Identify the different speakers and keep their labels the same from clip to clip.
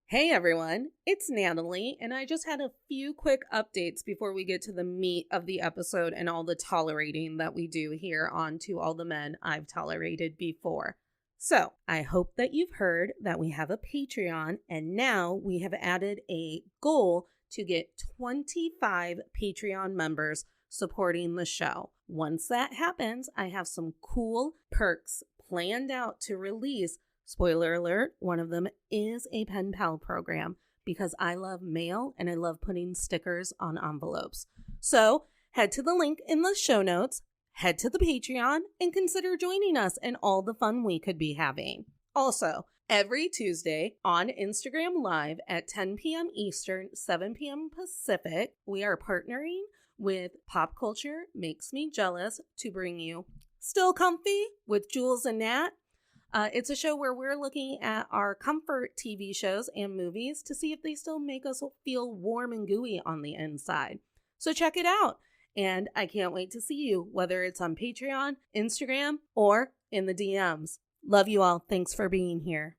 Speaker 1: Hey everyone, it's Natalie, and I just had a few quick updates before we get to the meat of the episode and all the tolerating that we do here on To All the Men I've Tolerated Before. So, I hope that you've heard that we have a Patreon, and now we have added a goal to get 25 Patreon members supporting the show. Once that happens, I have some cool perks planned out to release. Spoiler alert, one of them is a pen pal program because I love mail and I love putting stickers on envelopes. So head to the link in the show notes, head to the Patreon, and consider joining us and all the fun we could be having. Also, every Tuesday on Instagram Live at 10 p.m. Eastern, 7 p.m. Pacific, we are partnering with Pop Culture Makes Me Jealous to bring you Still Comfy with Jules and Nat. It's a show where we're looking at our comfort TV shows and movies to see if they still make us feel warm and gooey on the inside. So check it out. And I can't wait to see you, whether it's on Patreon, Instagram, or in the DMs. Love you all. Thanks for being here.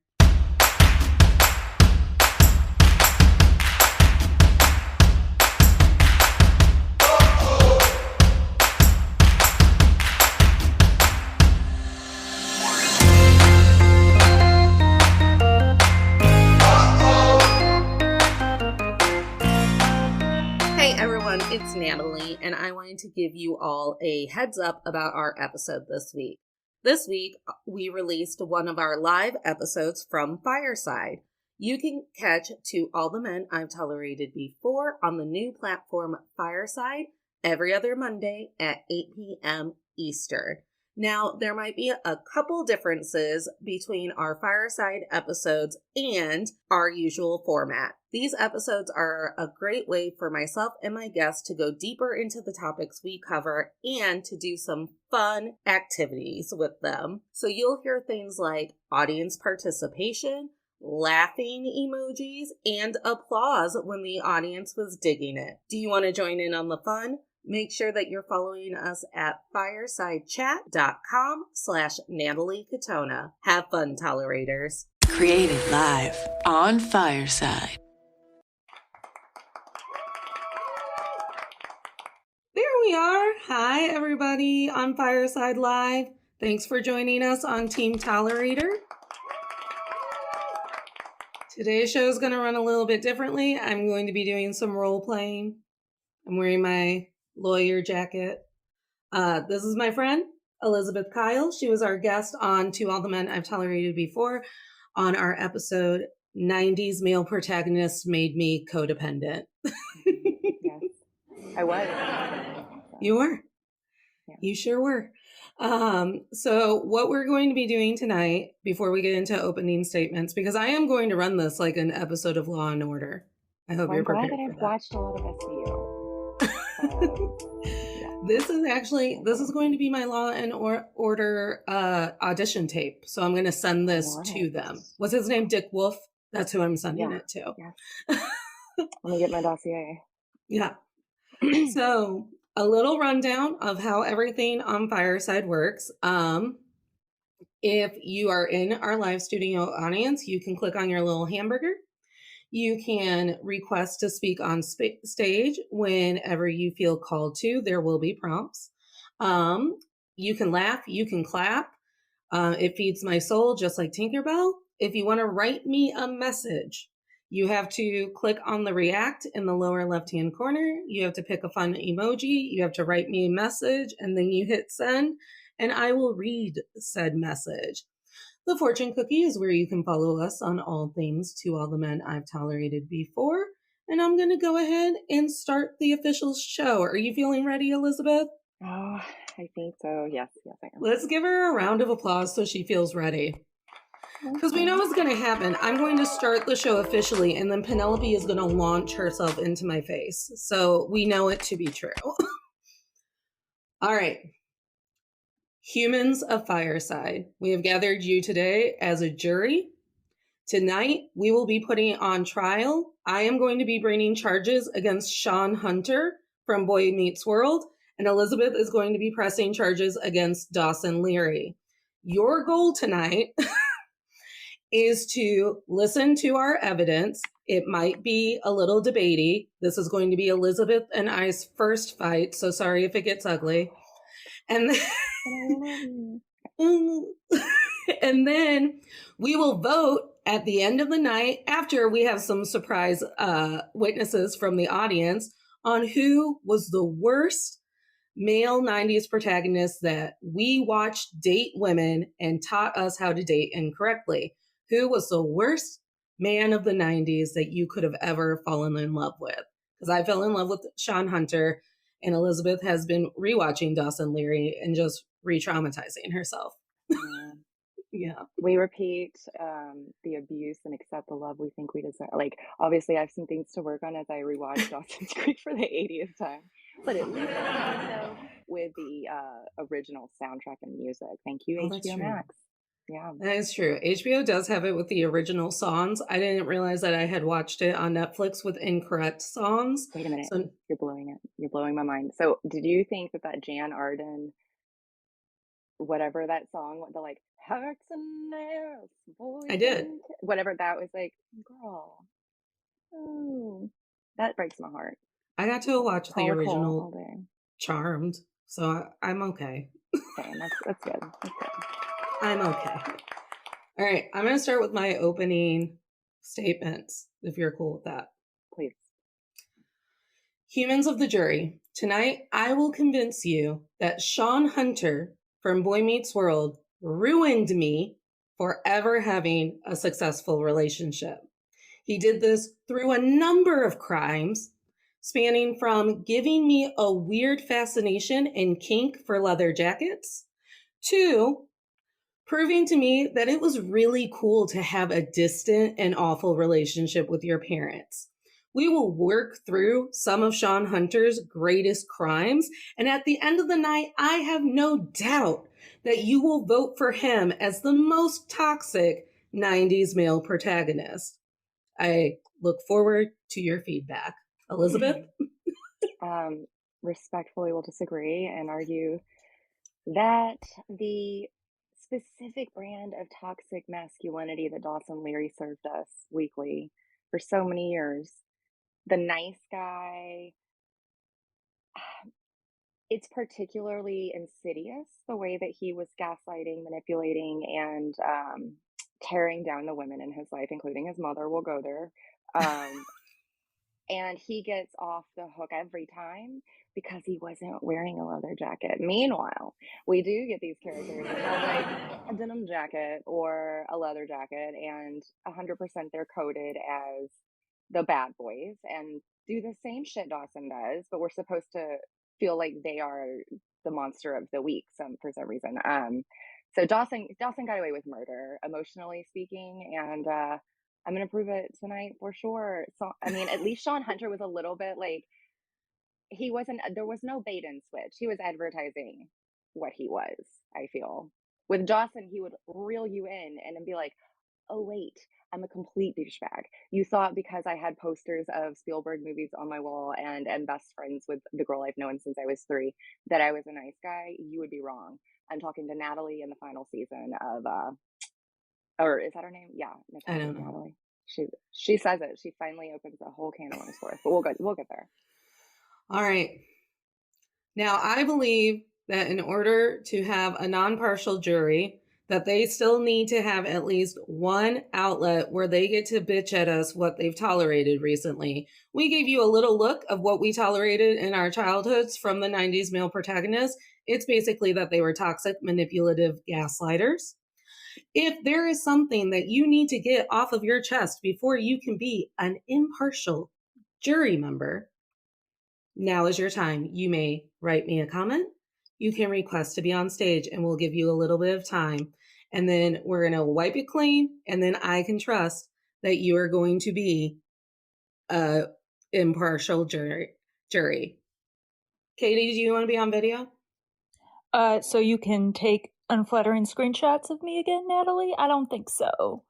Speaker 1: It's Natalie, and I wanted to give you all a heads up about our episode this week. This week, we released one of our live episodes from Fireside. You can catch To All the Men I've Tolerated Before on the new platform Fireside every other Monday at 8 p.m. Eastern. Now, there might be a couple differences between our Fireside episodes and our usual format. These episodes are a great way for myself and my guests to go deeper into the topics we cover and to do some fun activities with them. So you'll hear things like audience participation, laughing emojis, and applause when the audience was digging it. Do you want to join in on the fun? Make sure that you're following us at firesidechat.com/Natalie Katona. Have fun, tolerators.
Speaker 2: Created live on Fireside.
Speaker 1: There we are. Hi, everybody on Fireside Live. Thanks for joining us on Team Tolerator. Today's show is going to run a little bit differently. I'm going to be doing some role playing. I'm wearing my lawyer jacket. This is my friend, Elizabeth Kyle. She was our guest on To All the Men I've Tolerated Before on our episode 90s Male Protagonists Made Me Codependent.
Speaker 3: Yes, I was.
Speaker 1: You were.
Speaker 3: Yeah.
Speaker 1: You sure were. So what we're going to be doing tonight before we get into opening statements, because I am going to run this like an episode of Law and Order. I hope you're prepared for that.
Speaker 3: I'm glad that I've watched a lot of SVU.
Speaker 1: This is going to be my Law and Order audition tape. So I'm going to send this to them. What's his name? Dick Wolf. That's who I'm sending it to.
Speaker 3: Yeah. Let me get my dossier.
Speaker 1: Yeah. So a little rundown of how everything on Fireside works. If you are in our live studio audience, you can click on your little hamburger. You can request to speak on stage whenever you feel called to. There will be prompts. You can laugh. You can clap. It feeds my soul, just like Tinkerbell. If you want to write me a message, you have to click on the react in the lower left-hand corner. You have to pick a fun emoji. You have to write me a message, and then you hit send, and I will read said message. The fortune cookie is where you can follow us on all things To All the Men I've Tolerated Before. And I'm going to go ahead and start the official show. Are you feeling ready, Elizabeth?
Speaker 3: Oh, I think so. Yes, I am.
Speaker 1: Let's give her a round of applause so she feels ready. Because we know what's going to happen. I'm going to start the show officially, and then Penelope is going to launch herself into my face. So we know it to be true. All right. Humans of Fireside, we have gathered you today as a jury. Tonight, we will be putting on trial. I am going to be bringing charges against Shawn Hunter from Boy Meets World, and Elizabeth is going to be pressing charges against Dawson Leery. Your goal tonight is to listen to our evidence. It might be a little debatey. This is going to be Elizabeth and I's first fight, so sorry if it gets ugly. And and then we will vote at the end of the night, after we have some surprise witnesses from the audience, on who was the worst male 90s protagonist that we watched date women and taught us how to date incorrectly. Who was the worst man of the 90s that you could have ever fallen in love with? Because I fell in love with Shawn Hunter, and Elizabeth has been rewatching Dawson Leery and just re-traumatizing herself. Yeah.
Speaker 3: We repeat the abuse and accept the love we think we deserve. Like, obviously, I have some things to work on as I rewatch Dawson's Creek for the 80th time. But at least I did so with the original soundtrack and music. Thank you, HBO Max. Yeah.
Speaker 1: That is true. HBO does have it with the original songs. I didn't realize that I had watched it on Netflix with incorrect songs.
Speaker 3: Wait a minute. So, you're blowing it. You're blowing my mind. So, did you think that Jan Arden, whatever that song, the like hearts and nails,
Speaker 1: I did.
Speaker 3: Whatever that was, like, girl, oh, that breaks my heart.
Speaker 1: I got to watch the original Charmed, so I'm okay.
Speaker 3: Okay, that's good. That's good.
Speaker 1: I'm okay. All right, I'm going to start with my opening statements, if you're cool with that.
Speaker 3: Please.
Speaker 1: Humans of the jury, tonight I will convince you that Shawn Hunter from Boy Meets World ruined me for ever having a successful relationship. He did this through a number of crimes, spanning from giving me a weird fascination and kink for leather jackets, to proving to me that it was really cool to have a distant and awful relationship with your parents. We will work through some of Shawn Hunter's greatest crimes, and at the end of the night, I have no doubt that you will vote for him as the most toxic 90s male protagonist. I look forward to your feedback. Elizabeth?
Speaker 3: Respectfully will disagree and argue that the specific brand of toxic masculinity that Dawson Leery served us weekly for so many years, the nice guy, it's particularly insidious the way that he was gaslighting, manipulating, and tearing down the women in his life, including his mother. We'll go there. And he gets off the hook every time because he wasn't wearing a leather jacket. Meanwhile, we do get these characters that have like a denim jacket or a leather jacket, and 100% they're coded as the bad boys and do the same shit Dawson does, but we're supposed to feel like they are the monster of the week for some reason. So Dawson got away with murder, emotionally speaking, and I'm going to prove it tonight for sure. So, I mean, at least Shawn Hunter was a little bit like, there was no bait and switch. He was advertising what he was, I feel. With Dawson, he would reel you in and then be like, oh, wait, I'm a complete douchebag. You thought because I had posters of Spielberg movies on my wall and am best friends with the girl I've known since I was 3, that I was a nice guy. You would be wrong. I'm talking to Natalie in the final season of, or is that her name? Yeah.
Speaker 1: I don't know.
Speaker 3: Natalie. She says it. She finally opens a whole can of worms for us, but we'll get there.
Speaker 1: All right. Now, I believe that in order to have a non-partial jury, that they still need to have at least one outlet where they get to bitch at us what they've tolerated recently. We gave you a little look of what we tolerated in our childhoods from the 90s male protagonists. It's basically that they were toxic, manipulative gaslighters. If there is something that you need to get off of your chest before you can be an impartial jury member, now is your time. You may write me a comment. You can request to be on stage, and we'll give you a little bit of time. And then we're going to wipe it clean, and then I can trust that you are going to be an impartial jury. Katie, do you want to be on video?
Speaker 4: So you can take unflattering screenshots of me again, Natalie? I don't think so.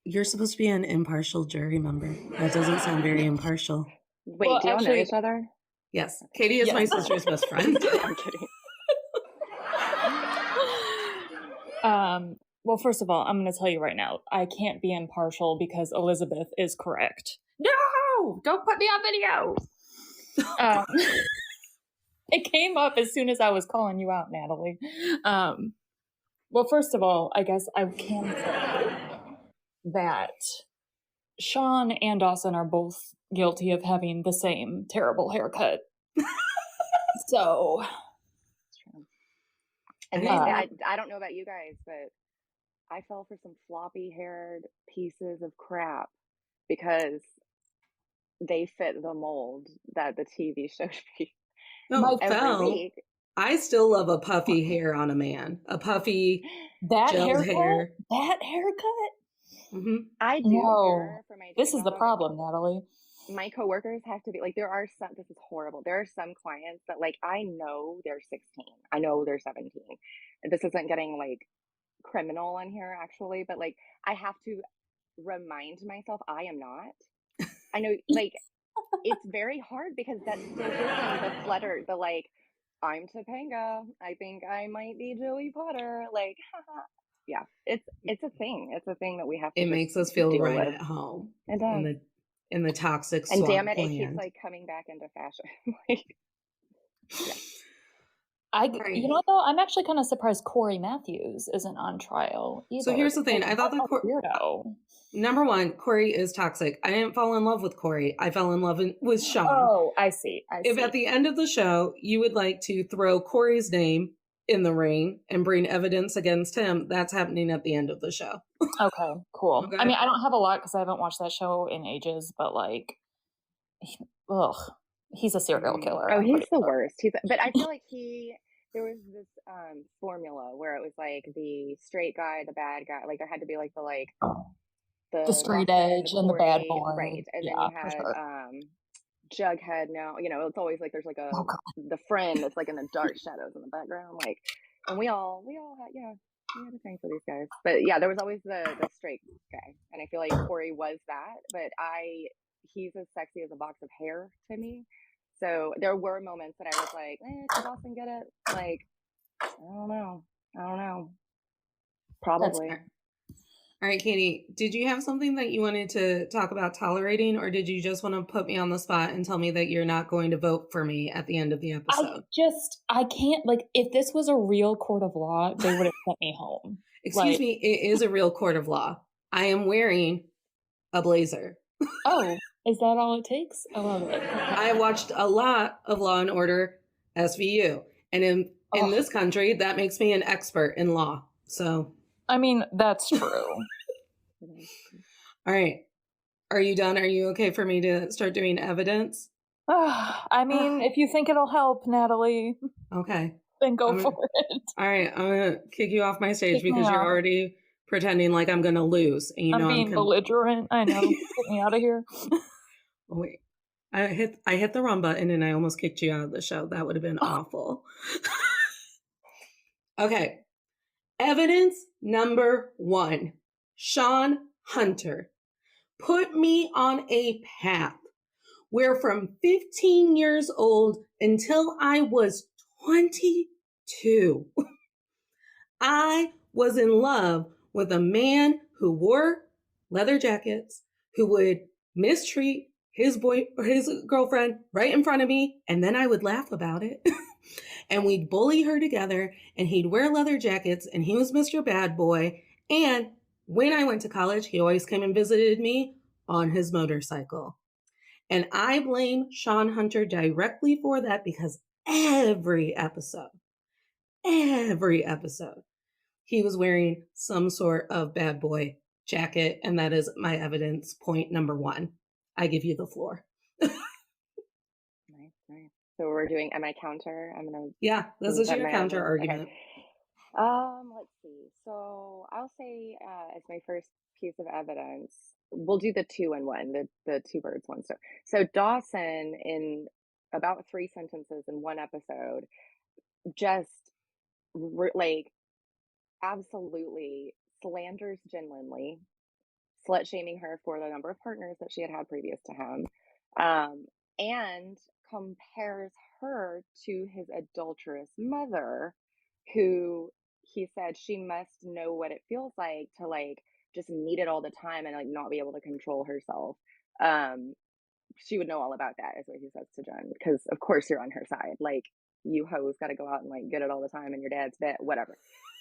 Speaker 1: You're supposed to be an impartial jury member. That doesn't sound very impartial.
Speaker 3: Wait, do y'all know each other?
Speaker 1: Yes. Katie is my sister's best friend.
Speaker 3: I'm kidding.
Speaker 4: Well, first of all, I'm going to tell you right now, I can't be impartial because Elizabeth is correct. No! Don't put me on video! It came up as soon as I was calling you out, Natalie. Well, first of all, I guess I can say that Shawn and Dawson are both guilty of having the same terrible haircut. So...
Speaker 3: And then I don't know about you guys, but I fell for some floppy-haired pieces of crap because they fit the mold that the TV showed me.
Speaker 1: No,
Speaker 3: every week.
Speaker 1: I still love a puffy hair on a man. A puffy gelled hair.
Speaker 4: That haircut?
Speaker 1: Mm-hmm.
Speaker 3: I do hair for my
Speaker 4: This is the problem, Natalie.
Speaker 3: My coworkers have to be like, there are some, this is horrible. There are some clients that like, I know they're 16. I know they're 17. This isn't getting like criminal in here actually, but like, I have to remind myself I am not. I know like, it's very hard because that still gives me the flutter, the like, I'm Topanga. I think I might be Joey Potter. Like, yeah, it's a thing. It's a thing that we have to.
Speaker 1: It makes us feel right
Speaker 3: with.
Speaker 1: at home.
Speaker 3: It does.
Speaker 1: In the toxic
Speaker 3: and damn it,
Speaker 1: land.
Speaker 3: It keeps like coming back into fashion. Like,
Speaker 4: yeah. You know what though? I'm actually kind of surprised Corey Matthews isn't on trial either.
Speaker 1: So here's the thing. I thought that
Speaker 4: weirdo.
Speaker 1: Number one, Corey is toxic. I didn't fall in love with Corey. I fell in love with Shawn.
Speaker 4: Oh, I see.
Speaker 1: If at the end of the show you would like to throw Corey's name in the ring and bring evidence against him, that's happening at the end of the show.
Speaker 4: Okay, cool. Okay. I mean, I don't have a lot because I haven't watched that show in ages, but like, he's a serial killer.
Speaker 3: Oh, he's the worst. But I feel like there was this formula where it was like the straight guy, the bad guy. Like there had to be like the straight edge and the bad boy, right? And then you had Jughead. Now it's always like there's like the friend that's like in the dark shadows in the background, like, and we all had we had a thing for these guys. But yeah, there was always the straight guy, and I feel like Corey was that. But he's as sexy as a box of hair to me. So there were moments that I was like, did Dawson get it? Like, I don't know. Probably.
Speaker 1: All right, Katie, did you have something that you wanted to talk about tolerating, or did you just want to put me on the spot and tell me that you're not going to vote for me at the end of the episode?
Speaker 4: I can't, like, if this was a real court of law, they would have sent me home.
Speaker 1: Excuse me, it is a real court of law. I am wearing a blazer.
Speaker 4: Oh, is that all it takes? I love it.
Speaker 1: I watched a lot of Law and Order SVU, and in this country, that makes me an expert in law. So,
Speaker 4: I mean, that's true.
Speaker 1: All right. Are you done? Are you okay for me to start doing evidence?
Speaker 4: I mean, if you think it'll help, Natalie.
Speaker 1: Okay.
Speaker 4: Then go for it.
Speaker 1: All right. I'm going to kick you off my stage because you're already pretending like I'm going to lose. And,
Speaker 4: I'm being belligerent. I know. Get me out of here.
Speaker 1: Oh, wait. I hit the wrong button and I almost kicked you out of the show. That would have been awful. Okay. Evidence number 1. Shawn Hunter put me on a path where from 15 years old until I was 22, I was in love with a man who wore leather jackets, who would mistreat his girlfriend right in front of me, and then I would laugh about it. And we'd bully her together, and he'd wear leather jackets, and he was Mr. Bad Boy. And when I went to college, he always came and visited me on his motorcycle. And I blame Shawn Hunter directly for that because every episode, he was wearing some sort of bad boy jacket. And that is my evidence point number 1. I give you the floor.
Speaker 3: Nice. So we're doing, am I counter?
Speaker 1: Yeah, this is your counter argument.
Speaker 3: Okay. Let's see. So I'll say as my first piece of evidence, we'll do the 2 and 1, the 2 birds, 1 stone. So Dawson, in about 3 sentences in 1 episode, just like absolutely slanders Jen Lindley, slut shaming her for the number of partners that she had previous to him, and compares her to his adulterous mother, who he said she must know what it feels like to like just need it all the time and like not be able to control herself. She would know all about that, is what he says to Jen, because of course you're on her side. Like, you hoes got to go out and like get it all the time, and your dad's bit, whatever.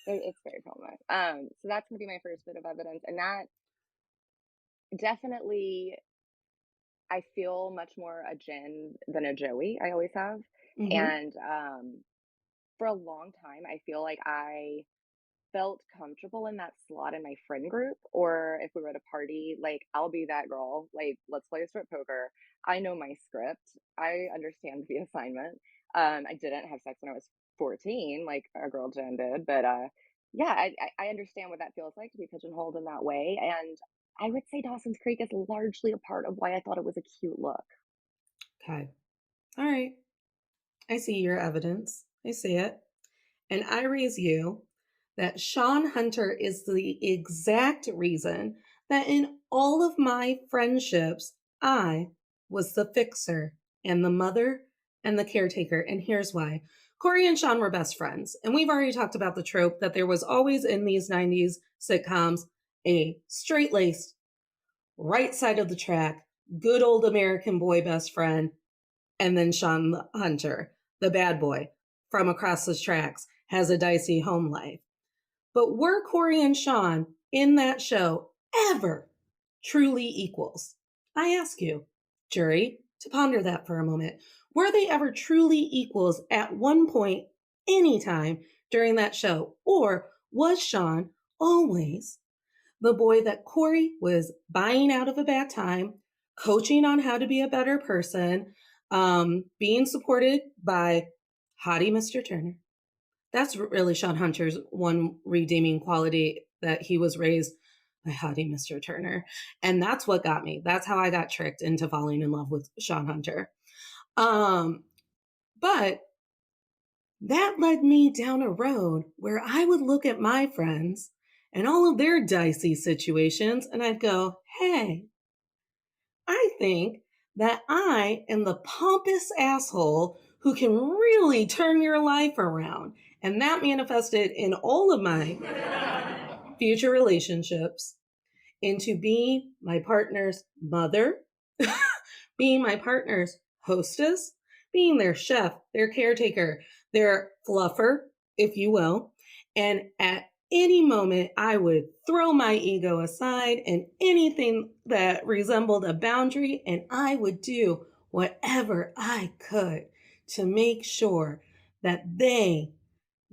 Speaker 3: It's very problematic. So that's gonna be my first bit of evidence, and that definitely, I feel much more a Jen than a Joey. I always have, and for a long time, I feel like I felt comfortable in that slot in my friend group, or if we were at a party, like I'll be that girl, like let's play strip poker. I know my script. I understand the assignment. I didn't have sex when I was 14 like our girl Jen did, but yeah, I understand what that feels like to be pigeonholed in that way, and I would say Dawson's Creek is largely a part of why I thought it was a cute look.
Speaker 1: Okay. All right. I see your evidence. I see it. And I raise you that Shawn Hunter is the exact reason that in all of my friendships, I was the fixer and the mother and the caretaker. And here's why. Corey and Shawn were best friends. And we've already talked about the trope that there was always in these 90s sitcoms a straight-laced, right side of the track, good old American boy best friend, and then Shawn Hunter, the bad boy from across the tracks, has a dicey home life. But were Corey and Shawn in that show ever truly equals? I ask you, jury, to ponder that for a moment. Were they ever truly equals at one point, anytime during that show? Or was Shawn always the boy that Corey was buying out of a bad time, coaching on how to be a better person, being supported by hottie Mr. Turner? That's really Shawn Hunter's one redeeming quality, that he was raised by hottie Mr. Turner. And that's what got me. That's how I got tricked into falling in love with Shawn Hunter. But that led me down a road where I would look at my friends and all of their dicey situations, and I'd go, hey, I think that I am the pompous asshole who can really turn your life around. And that manifested in all of my future relationships into being my partner's mother, being my partner's hostess, being their chef, their caretaker, their fluffer, if you will. And at any moment, I would throw my ego aside and anything that resembled a boundary, and I would do whatever I could to make sure that they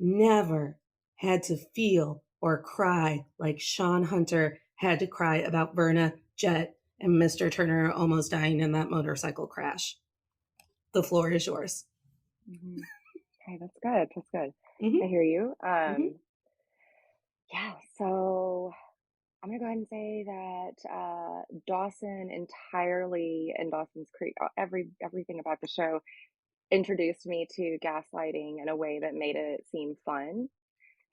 Speaker 1: never had to feel or cry like Shawn Hunter had to cry about Verna, Jet, and Mr. Turner almost dying in that motorcycle crash. The floor is yours.
Speaker 3: Okay, that's good. That's good. I hear you. Yeah, so I'm gonna go ahead and say that Dawson entirely, and Dawson's Creek, everything about the show introduced me to gaslighting in a way that made it seem fun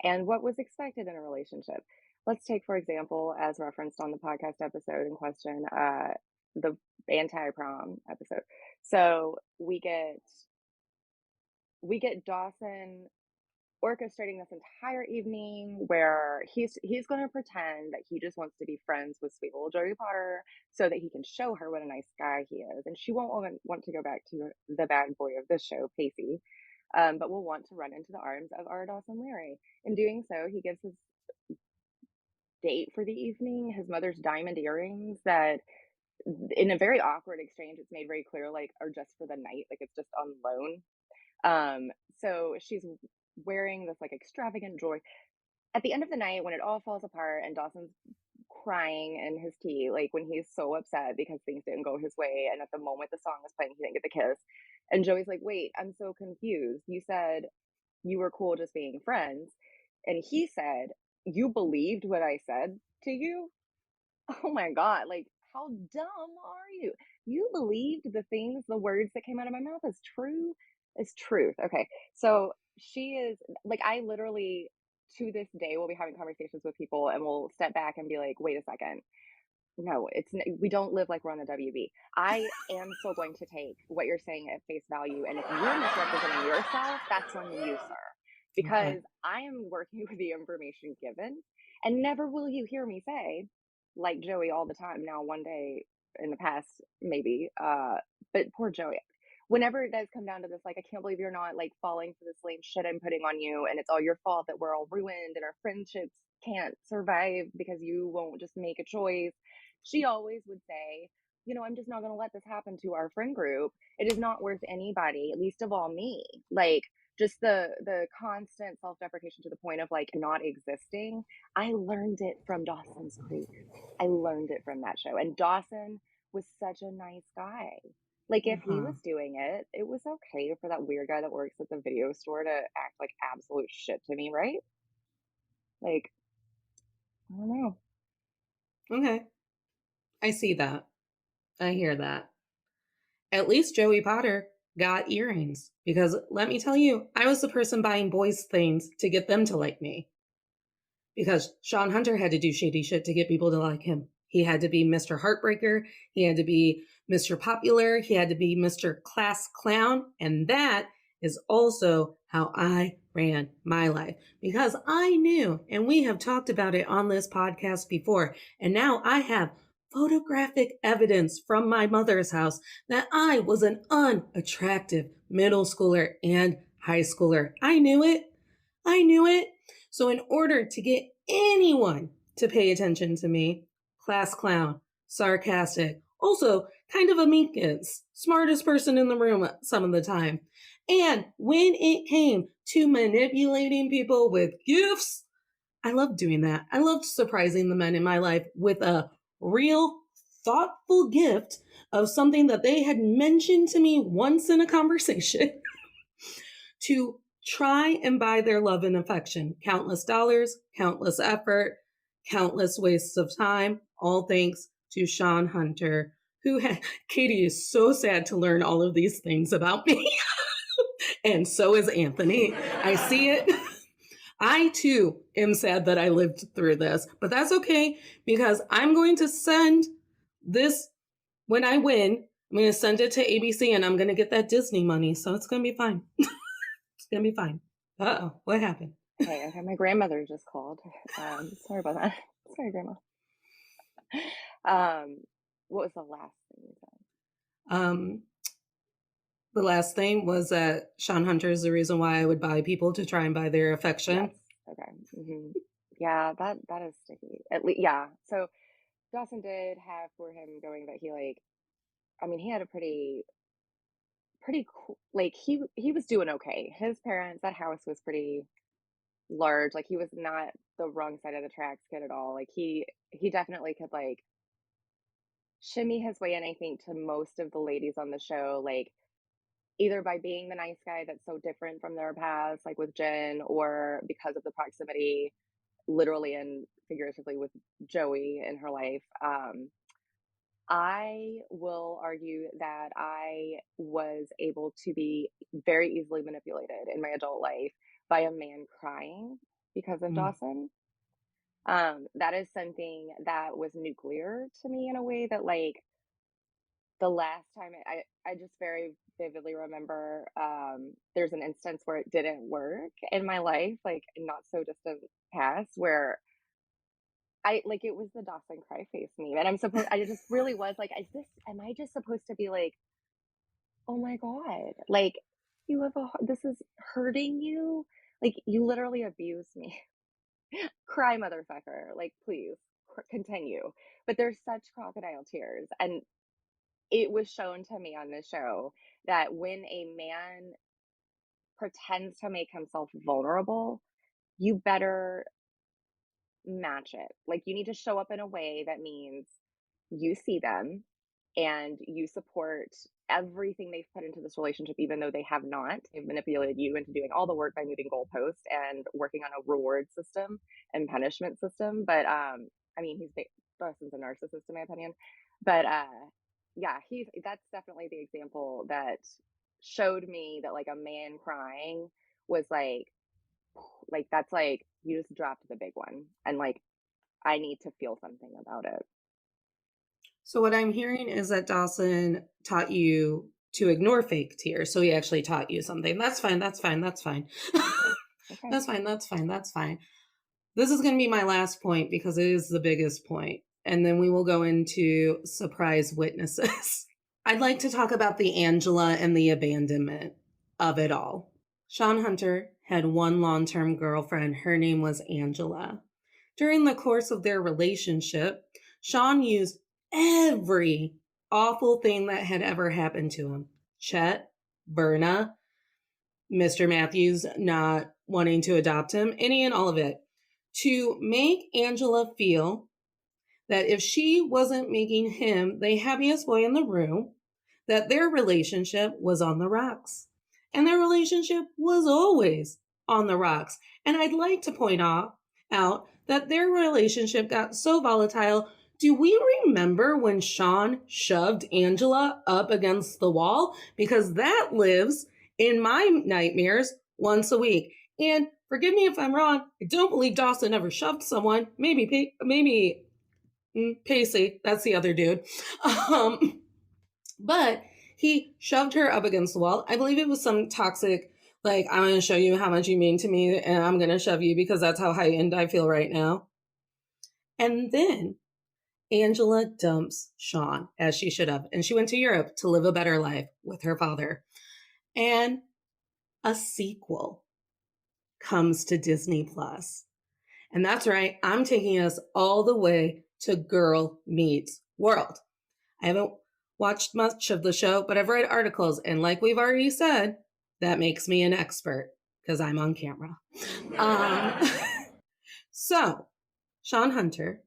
Speaker 3: and what was expected in a relationship. Let's take, for example, as referenced on the podcast episode in question, the anti-prom episode. So we get Dawson orchestrating this entire evening where he's going to pretend that he just wants to be friends with sweet little Joey Potter so that he can show her what a nice guy he is, and she won't want to go back to the bad boy of this show, Pacey, but will want to run into the arms of our Dawson Leery. In doing so, he gives his date for the evening his mother's diamond earrings that, in a very awkward exchange, it's made very clear like are just for the night, like it's just on loan. So she's wearing this like extravagant jewelry. At the end of the night, when it all falls apart and Dawson's crying in his tea, like when he's so upset because things didn't go his way, and at the moment the song was playing, he didn't get the kiss. And Joey's like, wait, I'm so confused. You said you were cool just being friends. And he said, you believed what I said to you? Oh my God, like how dumb are you? You believed the words that came out of my mouth is true? It's truth. Okay. So she is like, I literally to this day will be having conversations with people and we'll step back and be like, wait a second. No, we don't live like we're on the WB. I am still going to take what you're saying at face value. And if you're misrepresenting yourself, that's on you, sir. because I am working with the information given, and never will you hear me say, like Joey all the time now, one day in the past, maybe, but poor Joey. Whenever it does come down to this, like, I can't believe you're not like falling for this lame shit I'm putting on you, and it's all your fault that we're all ruined and our friendships can't survive because you won't just make a choice. She always would say, I'm just not going to let this happen to our friend group. It is not worth anybody, least of all me. Like, just the constant self-deprecation to the point of like not existing. I learned it from Dawson's Creek. I learned it from that show. And Dawson was such a nice guy. Like, if he was doing it, it was okay for that weird guy that works at the video store to act like absolute shit to me, right? Like, I don't know.
Speaker 1: Okay. I see that. I hear that. At least Joey Potter got earrings, because let me tell you, I was the person buying boys things to get them to like me. Because Shawn Hunter had to do shady shit to get people to like him. He had to be Mr. Heartbreaker. He had to be Mr. Popular. He had to be Mr. Class Clown. And that is also how I ran my life, because I knew, and we have talked about it on this podcast before, and now I have photographic evidence from my mother's house that I was an unattractive middle schooler and high schooler. I knew it. I knew it. So in order to get anyone to pay attention to me, class clown, sarcastic, also kind of a meekins, smartest person in the room some of the time. And when it came to manipulating people with gifts, I loved doing that. I loved surprising the men in my life with a real thoughtful gift of something that they had mentioned to me once in a conversation to try and buy their love and affection. Countless dollars, countless effort, countless wastes of time, all thanks to Shawn Hunter, who had, Katie is so sad to learn all of these things about me. And so is Anthony. I see it. I too am sad that I lived through this, but that's okay, because I'm going to send this, when I win, I'm going to send it to ABC and I'm going to get that Disney money. So it's going to be fine. It's going to be fine. Uh-oh, what happened?
Speaker 3: Okay, my grandmother just called. Sorry about that. Sorry, Grandma. What was the last thing you said?
Speaker 1: The last thing was that Shawn Hunter is the reason why I would buy people to try and buy their affection.
Speaker 3: Yes. Okay. Mm-hmm. Yeah, that is sticky. At least, yeah. So Dawson did have for him going that he he had a pretty cool, like he was doing okay. His parents, that house was pretty large. Like, he was not the wrong side of the tracks kid at all. Like, he definitely could like shimmy his way in, I think, to most of the ladies on the show, like either by being the nice guy that's so different from their past, like with Jen, or because of the proximity, literally and figuratively, with Joey in her life. I will argue that I was able to be very easily manipulated in my adult life by a man crying because of Dawson. That is something that was nuclear to me in a way that, like, the last time I just very vividly remember, there's an instance where it didn't work in my life, like not so distant past, where it was the Dawson cry face meme, and I just really was like, am I just supposed to be like, oh my God, like, this is hurting you, like, you literally abused me. Cry, motherfucker, like, please continue. But there's such crocodile tears, and it was shown to me on this show that when a man pretends to make himself vulnerable, you better match it. Like, you need to show up in a way that means you see them and you support everything they've put into this relationship, even though they have not. They've manipulated you into doing all the work by moving goalposts and working on a reward system and punishment system. But Dawson's a narcissist, in my opinion. But yeah, that's definitely the example that showed me that, like, a man crying was like that's like, you just dropped the big one, and like, I need to feel something about it.
Speaker 1: So what I'm hearing is that Dawson taught you to ignore fake tears. So he actually taught you something. That's fine. That's fine. That's fine.
Speaker 3: Okay.
Speaker 1: That's fine. That's fine. That's fine. This is going to be my last point because it is the biggest point. And then we will go into surprise witnesses. I'd like to talk about the Angela and the abandonment of it all. Shawn Hunter had one long-term girlfriend. Her name was Angela. During the course of their relationship, Shawn used every awful thing that had ever happened to him. Chet, Berna, Mr. Matthews not wanting to adopt him, any and all of it, to make Angela feel that if she wasn't making him the happiest boy in the room, that their relationship was on the rocks. And their relationship was always on the rocks. And I'd like to point out that their relationship got so volatile. Do we remember when Shawn shoved Angela up against the wall? Because that lives in my nightmares once a week. And forgive me if I'm wrong, I don't believe Dawson ever shoved someone. Maybe Pacey, that's the other dude. But he shoved her up against the wall. I believe it was some toxic, like, I'm going to show you how much you mean to me and I'm going to shove you because that's how heightened I feel right now. And then Angela dumps Shawn, as she should have. And she went to Europe to live a better life with her father. And a sequel comes to Disney Plus. And that's right, I'm taking us all the way to Girl Meets World. I haven't watched much of the show, but I've read articles. And like we've already said, that makes me an expert because I'm on camera. So Shawn Hunter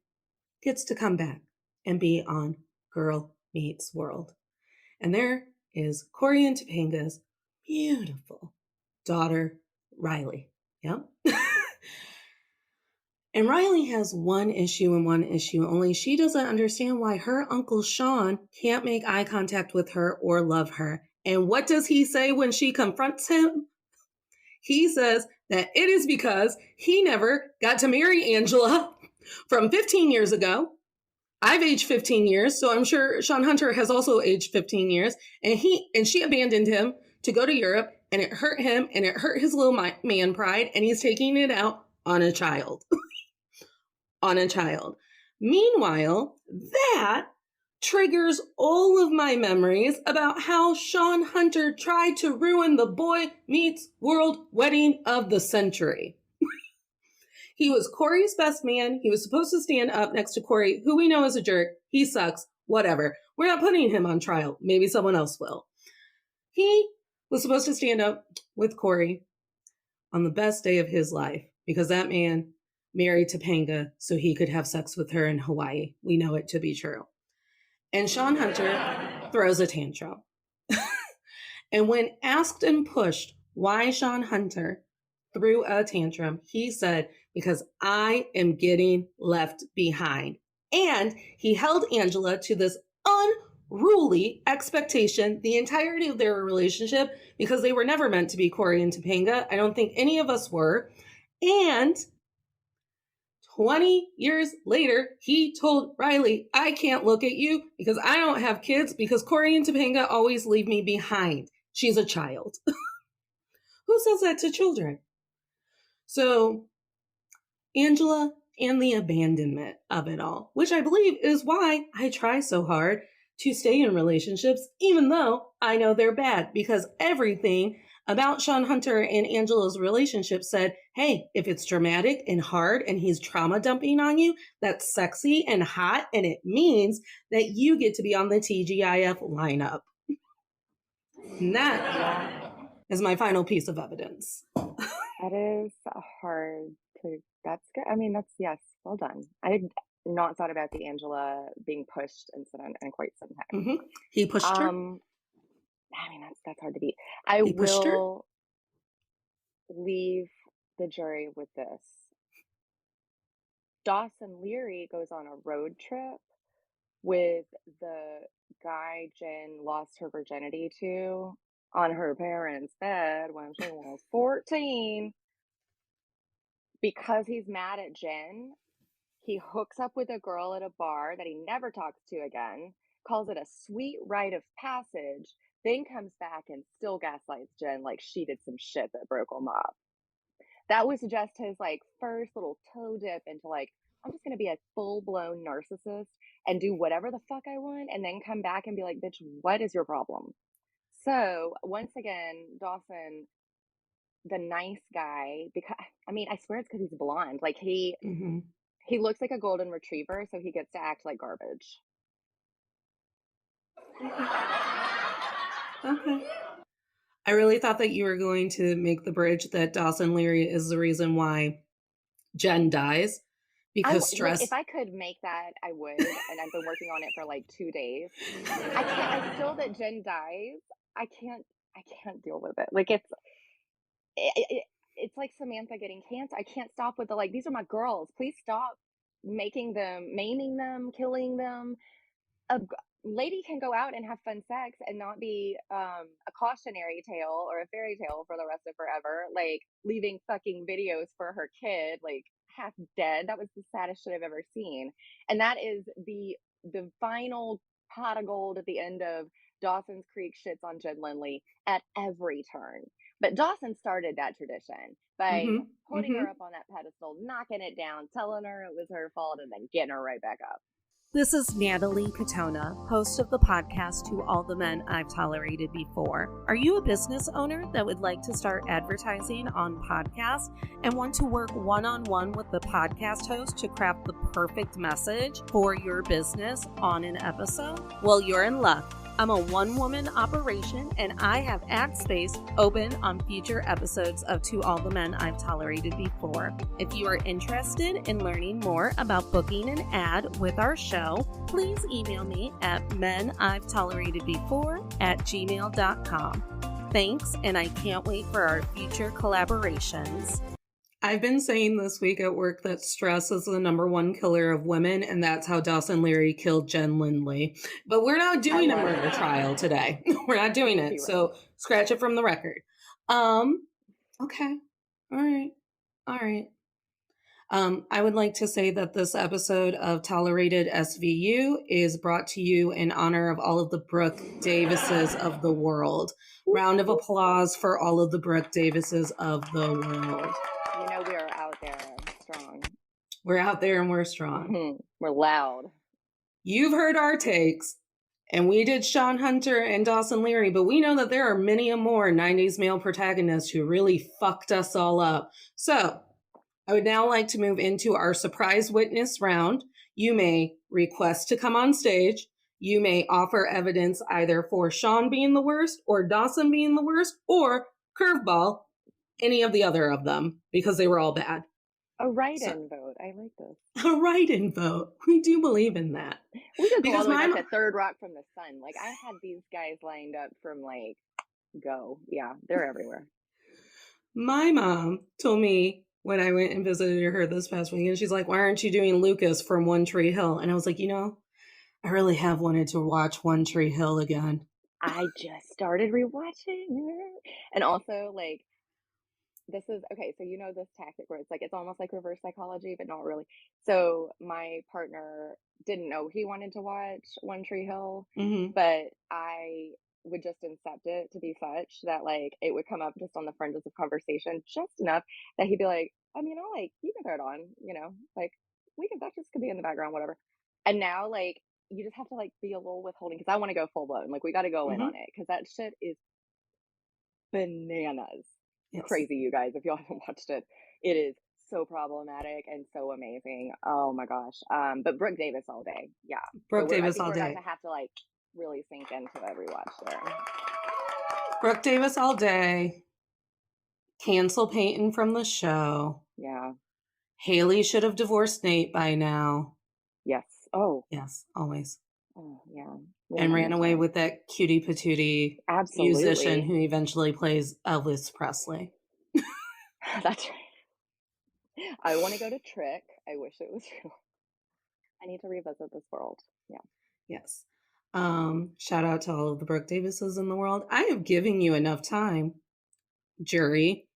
Speaker 1: gets to come back and be on Girl Meets World. And there is Corey and Topanga's beautiful daughter, Riley. Yep. And Riley has one issue and one issue only. She doesn't understand why her Uncle Shawn can't make eye contact with her or love her. And what does he say when she confronts him? He says that it is because he never got to marry Angela from 15 years ago. I've aged 15 years, so I'm sure Shawn Hunter has also aged 15 years. And she abandoned him to go to Europe, and it hurt him, and it hurt his little man pride, and he's taking it out on a child. On a child. Meanwhile, that triggers all of my memories about how Shawn Hunter tried to ruin the Boy Meets World wedding of the century. He was Corey's best man. He was supposed to stand up next to Corey, who we know is a jerk. He sucks. Whatever. We're not putting him on trial. Maybe someone else will. He was supposed to stand up with Corey on the best day of his life because that man married Topanga so he could have sex with her in Hawaii. We know it to be true. And Shawn Hunter throws a tantrum. And when asked and pushed why Shawn Hunter threw a tantrum, he said, because I am getting left behind. And he held Angela to this unruly expectation the entirety of their relationship because they were never meant to be Corey and Topanga. I don't think any of us were. And 20 years later, he told Riley, I can't look at you because I don't have kids because Corey and Topanga always leave me behind. She's a child. Who says that to children? So Angela and the abandonment of it all, which I believe is why I try so hard to stay in relationships, even though I know they're bad, because everything about Shawn Hunter and Angela's relationship said, hey, if it's dramatic and hard and he's trauma dumping on you, that's sexy and hot, and it means that you get to be on the TGIF lineup. And that is my final piece of evidence.
Speaker 3: That is hard to, that's good. I mean, that's, yes, well done. I had not thought about the Angela being pushed incident in quite some time.
Speaker 1: Mm-hmm. He pushed her?
Speaker 3: I mean, that's hard to beat. I will leave the jury with this. Dawson Leery goes on a road trip with the guy Jen lost her virginity to on her parents' bed when she was 14. Because he's mad at Jen, he hooks up with a girl at a bar that he never talks to again, calls it a sweet rite of passage, then comes back and still gaslights Jen like she did some shit that broke him up. That was just his like first little toe dip into like, I'm just gonna be a full-blown narcissist and do whatever the fuck I want and then come back and be like, bitch, what is your problem? So once again, Dawson, the nice guy, because I mean, I swear it's because he's blonde. Like he looks like a golden retriever, so he gets to act like garbage.
Speaker 1: Okay. I really thought that you were going to make the bridge that Dawson Leery is the reason why Jen dies. Because stress.
Speaker 3: If I could make that, I would. And I've been working on it for like 2 days. I still that Jen dies. I can't deal with it. Like it's like Samantha getting cancer. I can't stop with the like, these are my girls. Please stop making them, maiming them, killing them. A lady can go out and have fun sex and not be a cautionary tale or a fairy tale for the rest of forever, like leaving fucking videos for her kid like half dead. That was the saddest shit I've ever seen. And that is the final pot of gold at the end of Dawson's Creek shits on Jen Lindley at every turn. But Dawson started that tradition by putting her up on that pedestal, knocking it down, telling her it was her fault, and then getting her right back up.
Speaker 1: This is Natalie Katona, host of the podcast To All the Men I've Tolerated Before. Are you a business owner that would like to start advertising on podcasts and want to work one-on-one with the podcast host to craft the perfect message for your business on an episode? Well, you're in luck. I'm a one-woman operation, and I have ad space open on future episodes of To All the Men I've Tolerated Before. If you are interested in learning more about booking an ad with our show, please email me at menI'veToleratedBefore@gmail.com. Thanks, and I can't wait for our future collaborations. I've been saying this week at work that stress is the number one killer of women, and that's how Dawson Leery killed Jen Lindley. But we're not doing a murder trial today. We're not doing it, so scratch it from the record. Okay. All right. I would like to say that this episode of Tolerated SVU is brought to you in honor of all of the Brooke Davises of the world. Round of applause for all of the Brooke Davises of the world.
Speaker 3: You know we are out there strong.
Speaker 1: We're out there and we're strong.
Speaker 3: We're loud.
Speaker 1: You've heard our takes, and we did Shawn Hunter and Dawson Leery, but we know that there are many more 90s male protagonists who really fucked us all up. So I would now like to move into our surprise witness round. You may request to come on stage. You may offer evidence either for Shawn being the worst or Dawson being the worst or curveball, any of the other of them, because they were all bad.
Speaker 3: A write-in vote. I like this.
Speaker 1: A write-in vote. We do believe in that.
Speaker 3: We could go all the way back to Third Rock from the Sun. Like, I had these guys lined up from, like, go. Yeah, they're everywhere.
Speaker 1: My mom told me when I went and visited her this past weekend, she's like, why aren't you doing Lucas from One Tree Hill? And I was like, I really have wanted to watch One Tree Hill again.
Speaker 3: I just started rewatching it. And also, like, this is, okay, so this tactic where it's like, it's almost like reverse psychology, but not really. So my partner didn't know he wanted to watch One Tree Hill, but I would just incept it to be such that, like, it would come up just on the fringes of conversation just enough that he'd be like, you can throw it on, like, that just could be in the background, whatever. And now, like, you just have to, like, be a little withholding because I want to go full blown. Like, we got to go in on it because that shit is bananas. Yes. Crazy, you guys. If y'all haven't watched it, it is so problematic and so amazing. Oh my gosh. But Brooke Davis all day. Yeah.
Speaker 1: Brooke Davis all day.
Speaker 3: We're going to have to, like, really sink into every watch there.
Speaker 1: Brooke Davis all day. Cancel Peyton from the show.
Speaker 3: Yeah.
Speaker 1: Haley should have divorced Nate by now.
Speaker 3: Yes. Oh.
Speaker 1: Yes, always.
Speaker 3: Oh, yeah.
Speaker 1: And ran away with that cutie patootie musician who eventually plays Elvis Presley.
Speaker 3: That's right. I want to go to Trick. I wish it was real. I need to revisit this world. Yeah.
Speaker 1: Yes. Shout out to all of the Brooke Davises in the world. I have given you enough time, jury.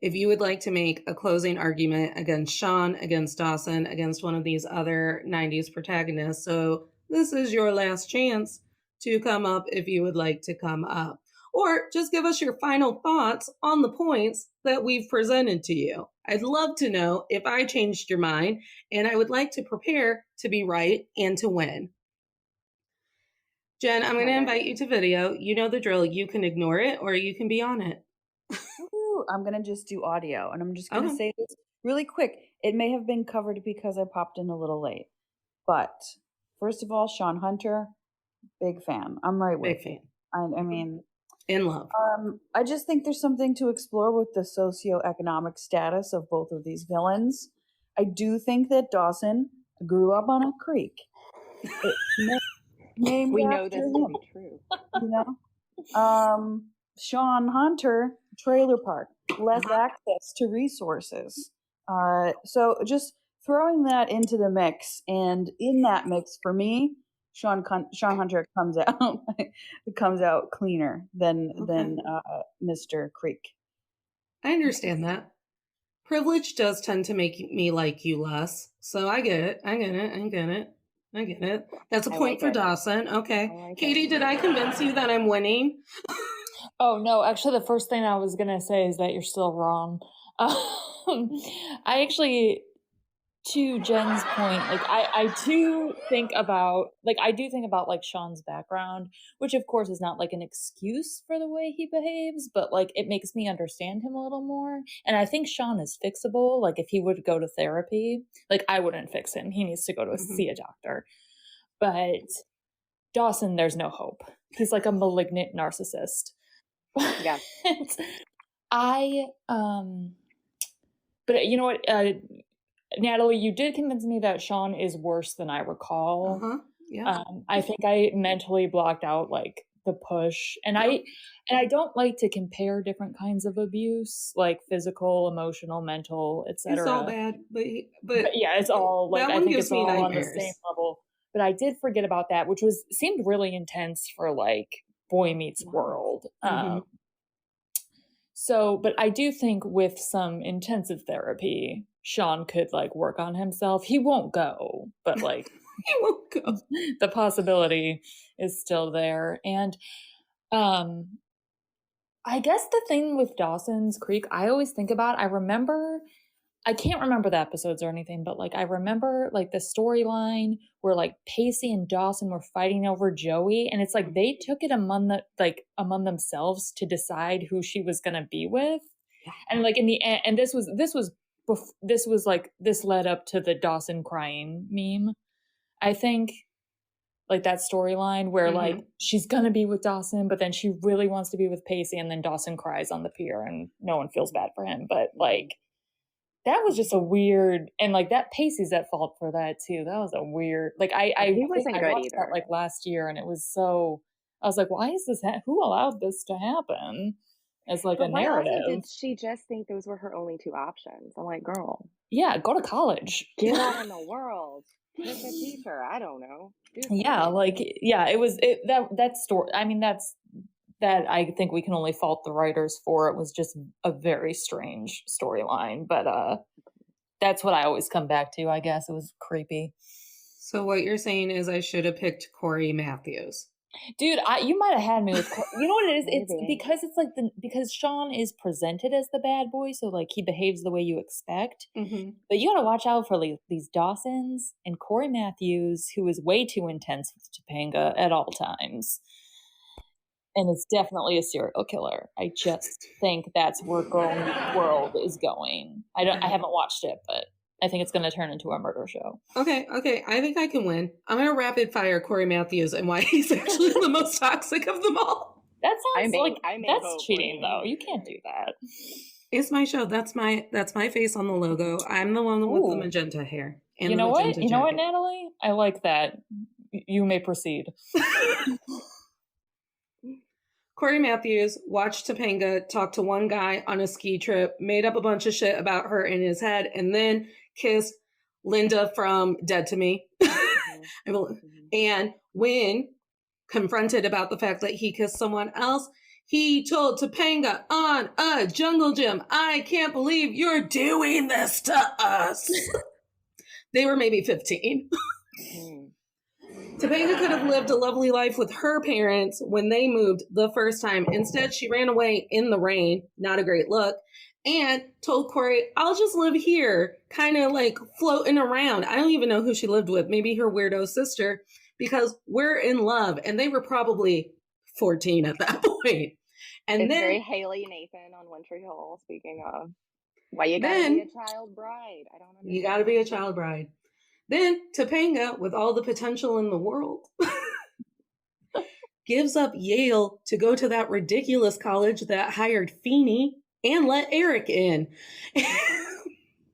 Speaker 1: If you would like to make a closing argument against Shawn, against Dawson, against one of these other 90s protagonists, so this is your last chance to come up if you would like to come up. Or just give us your final thoughts on the points that we've presented to you. I'd love to know if I changed your mind, and I would like to prepare to be right and to win. Jen, I'm going to invite you to video. You know the drill. You can ignore it or you can be on it.
Speaker 5: Ooh, I'm going to just do audio, and I'm just going to say this really quick. It may have been covered because I popped in a little late. But first of all, Shawn Hunter, big fan. I'm right with you. I mean,
Speaker 1: in love.
Speaker 5: I just think there's something to explore with the socioeconomic status of both of these villains. I do think that Dawson grew up on a creek.
Speaker 3: We know this to be true.
Speaker 5: You know? Shawn Hunter, trailer park, less access to resources. So just throwing that into the mix, and in that mix, for me, Shawn Hunter comes out cleaner than Mr. Creek. I
Speaker 1: understand that. Privilege does tend to make me like you less, so I get it. That's a point for Dawson. Okay, Katie, did I convince you that I'm winning?
Speaker 4: Oh no, actually, the first thing I was gonna say is that you're still wrong. I actually, to Jen's point, like I do think about like Shawn's background, which of course is not like an excuse for the way he behaves, but like it makes me understand him a little more. And I think Shawn is fixable. Like if he would go to therapy, like I wouldn't fix him. He needs to go to see a doctor. But Dawson, there's no hope. He's like a malignant narcissist.
Speaker 3: Yeah.
Speaker 4: But you know what, Natalie, you did convince me that Shawn is worse than I recall.
Speaker 1: Yeah.
Speaker 4: I think I mentally blocked out like the push, and I don't like to compare different kinds of abuse, like physical, emotional, mental, etc.
Speaker 1: It's all bad, but
Speaker 4: yeah, it's all like I think it's all on the same level. But I did forget about that, which seemed really intense for like Boy Meets World. So, but I do think with some intensive therapy, Shawn could like work on himself. He won't go, but like
Speaker 1: he won't go.
Speaker 4: The possibility is still there. And I guess the thing with Dawson's Creek, I always think about, I can't remember the episodes or anything, but like I remember like the storyline where like Pacey and Dawson were fighting over Joey, and it's like they took it among themselves to decide who she was gonna be with, and like in the end, and this led up to the Dawson crying meme. I think like that storyline where like she's gonna be with Dawson, but then she really wants to be with Pacey, and then Dawson cries on the pier, and no one feels bad for him, but like. That was just a weird, and like that Pacey's at fault for that too. That was a weird, like I watched that like last year, and it was so. I was like, why is this? Who allowed this to happen? As like a narrative.
Speaker 3: Did she just think those were her only two options? I'm like, girl.
Speaker 4: Yeah, go to college.
Speaker 3: Get out in the world. Pick a teacher. I don't know.
Speaker 4: Yeah, like it was that story. I mean, that I think we can only fault the writers for. It was just a very strange storyline, but that's what I always come back to. I guess it was creepy.
Speaker 1: So what you're saying is I should have picked Corey Matthews.
Speaker 4: Dude, you might have had me with. You know what it is? It's because it's like because Shawn is presented as the bad boy, so like he behaves the way you expect. But you gotta watch out for like these Dawsons and Corey Matthews, who is way too intense with Topanga at all times. And it's definitely a serial killer. I just think that's where Girl Meets World is going. I haven't watched it, but I think it's going to turn into a murder show.
Speaker 1: Okay. I think I can win. I'm going to rapid fire Corey Matthews and why he's actually the most toxic of them all.
Speaker 4: That sounds that's cheating, though. You can't do that.
Speaker 1: It's my show. That's my face on the logo. I'm the one with the magenta hair. And
Speaker 4: you know what? You know what, Natalie? I like that. You may proceed.
Speaker 1: Corey Matthews watched Topanga talk to one guy on a ski trip, made up a bunch of shit about her in his head, and then kissed Linda from Dead to Me. And when confronted about the fact that he kissed someone else, he told Topanga on a jungle gym, "I can't believe you're doing this to us." They were maybe 15. Topanga could have lived a lovely life with her parents when they moved the first time. Instead, she ran away in the rain, not a great look, and told Corey, I'll just live here, kind of like floating around. I don't even know who she lived with, maybe her weirdo sister, because we're in love. And they were probably 14 at that point. And
Speaker 3: It's
Speaker 1: then
Speaker 3: very Haley Nathan on One Tree Hill, speaking of. Why you gotta be a child bride? I don't understand.
Speaker 1: You gotta be a child bride. Then Topanga, with all the potential in the world, gives up Yale to go to that ridiculous college that hired Feeney and let Eric in.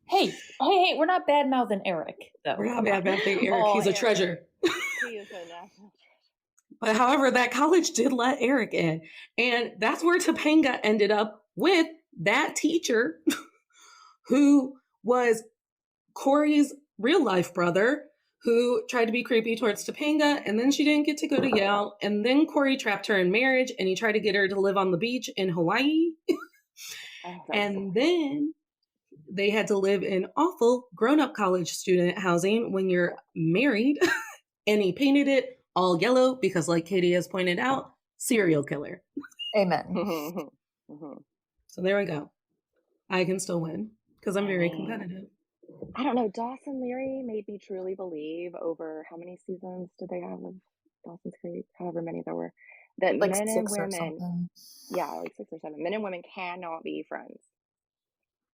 Speaker 4: Hey, we're not bad-mouthing Eric, though.
Speaker 1: We're not bad-mouthing Eric.
Speaker 3: Oh,
Speaker 1: He's a
Speaker 3: Eric.
Speaker 1: treasure.
Speaker 3: He is a national treasure.
Speaker 1: But however, that college did let Eric in. And that's where Topanga ended up with that teacher who was Corey's real-life brother, who tried to be creepy towards Topanga, and then she didn't get to go to Yale. And then Corey trapped her in marriage, and he tried to get her to live on the beach in Hawaii. And then they had to live in awful grown-up college student housing when you're married. And he painted it all yellow because, like Katie has pointed out, serial killer.
Speaker 4: Amen.
Speaker 1: So there we go. I can still win because I'm very competitive.
Speaker 3: I don't know. Dawson Leery made me truly believe over how many seasons did they have of Dawson's Creek? However many there were. That
Speaker 4: Like
Speaker 3: men and
Speaker 4: 6 or
Speaker 3: women,
Speaker 4: something.
Speaker 3: yeah, like 6 or 7, men and women cannot be friends.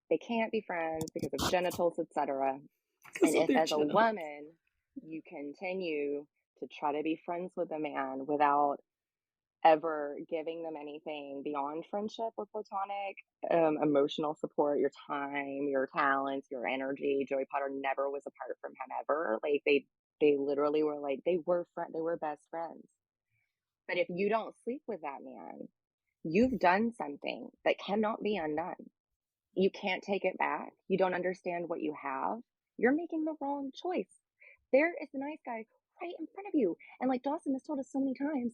Speaker 3: They can't be friends because of genitals, etc. And if as a woman you continue to try to be friends with a man without ever giving them anything beyond friendship or platonic emotional support, your time, your talents, your energy, Joey Potter never was apart from him ever. Like they literally were like they were best friends. But if you don't sleep with that man, you've done something that cannot be undone. You can't take it back. You don't understand what you have. You're making the wrong choice. There is the nice guy right in front of you. And like Dawson has told us so many times,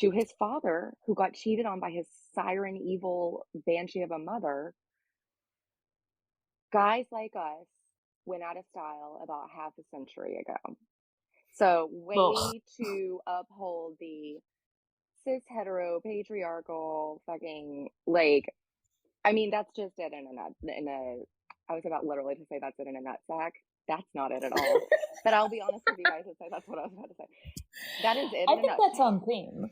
Speaker 3: to his father, who got cheated on by his siren, evil banshee of a mother, guys like us went out of style about half a century ago. So way to uphold the cis hetero patriarchal fucking, like, I mean, that's just it I was about literally to say that's it in a nutsack. That's not it at all. But I'll be honest with you guys and say that's what I was about to say. That is it.
Speaker 4: I think that's on theme.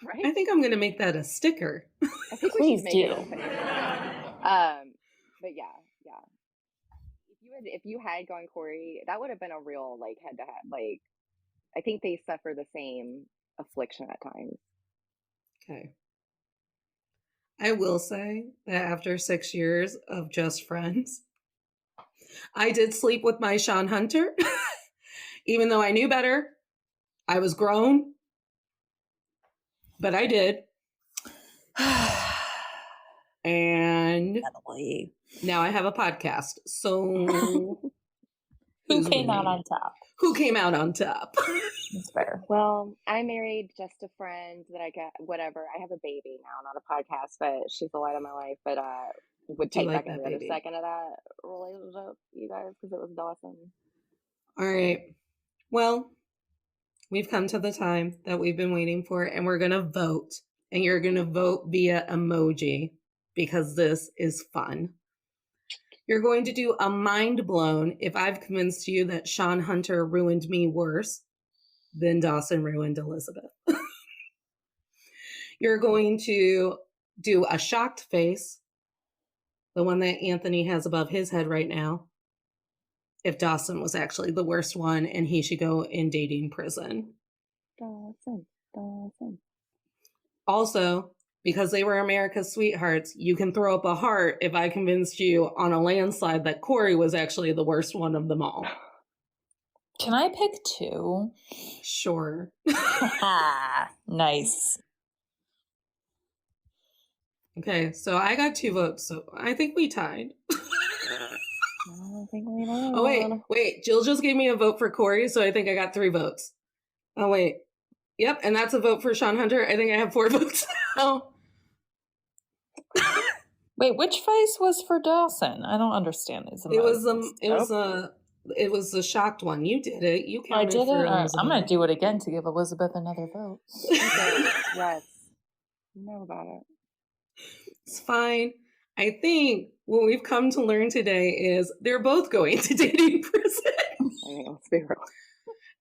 Speaker 3: Right?
Speaker 1: I think I'm going to make that a sticker.
Speaker 3: I think
Speaker 4: Please
Speaker 3: we should make
Speaker 4: do.
Speaker 3: it a thing. But yeah. If you had gone Corey, that would have been a real like head to head. Like, I think they suffer the same affliction at times.
Speaker 1: Okay. I will say that after 6 years of just friends, I did sleep with my Shawn Hunter, even though I knew better. I was grown, but I did. And now I have a podcast. So
Speaker 4: who came out on top?
Speaker 1: Who came out on top?
Speaker 4: That's fair.
Speaker 3: Well, I married just a friend that I got, whatever. I have a baby now, not a podcast, but she's the light of my life. But would take back every other second of that relationship, you guys, because it was Dawson.
Speaker 1: All right. Well, we've come to the time that we've been waiting for, and we're going to vote. And you're going to vote via emoji because this is fun. You're going to do a mind blown if I've convinced you that Shawn Hunter ruined me worse than Dawson ruined Elizabeth. You're going to do a shocked face, the one that Anthony has above his head right now, if Dawson was actually the worst one and he should go in dating prison.
Speaker 3: Dawson.
Speaker 1: Also, because they were America's sweethearts, you can throw up a heart if I convinced you on a landslide that Corey was actually the worst one of them all.
Speaker 4: Can I pick 2?
Speaker 1: Sure.
Speaker 4: Nice.
Speaker 1: Okay, so I got 2 votes, so I think we tied.
Speaker 3: I think we know.
Speaker 1: Oh, wait. Jill just gave me a vote for Corey, so I think I got 3 votes. Oh, wait. Yep, and that's a vote for Shawn Hunter. I think I have 4 votes now.
Speaker 4: Wait, which face was for Dawson? I don't understand these.
Speaker 1: It was the shocked one. You did it. You counted.
Speaker 4: I did
Speaker 1: for
Speaker 4: it.
Speaker 1: Elizabeth.
Speaker 4: I'm going to do it again to give Elizabeth another vote.
Speaker 3: Yes. You know about it.
Speaker 1: It's fine. I think what we've come to learn today is they're both going to dating prison.
Speaker 3: I mean, let's be real.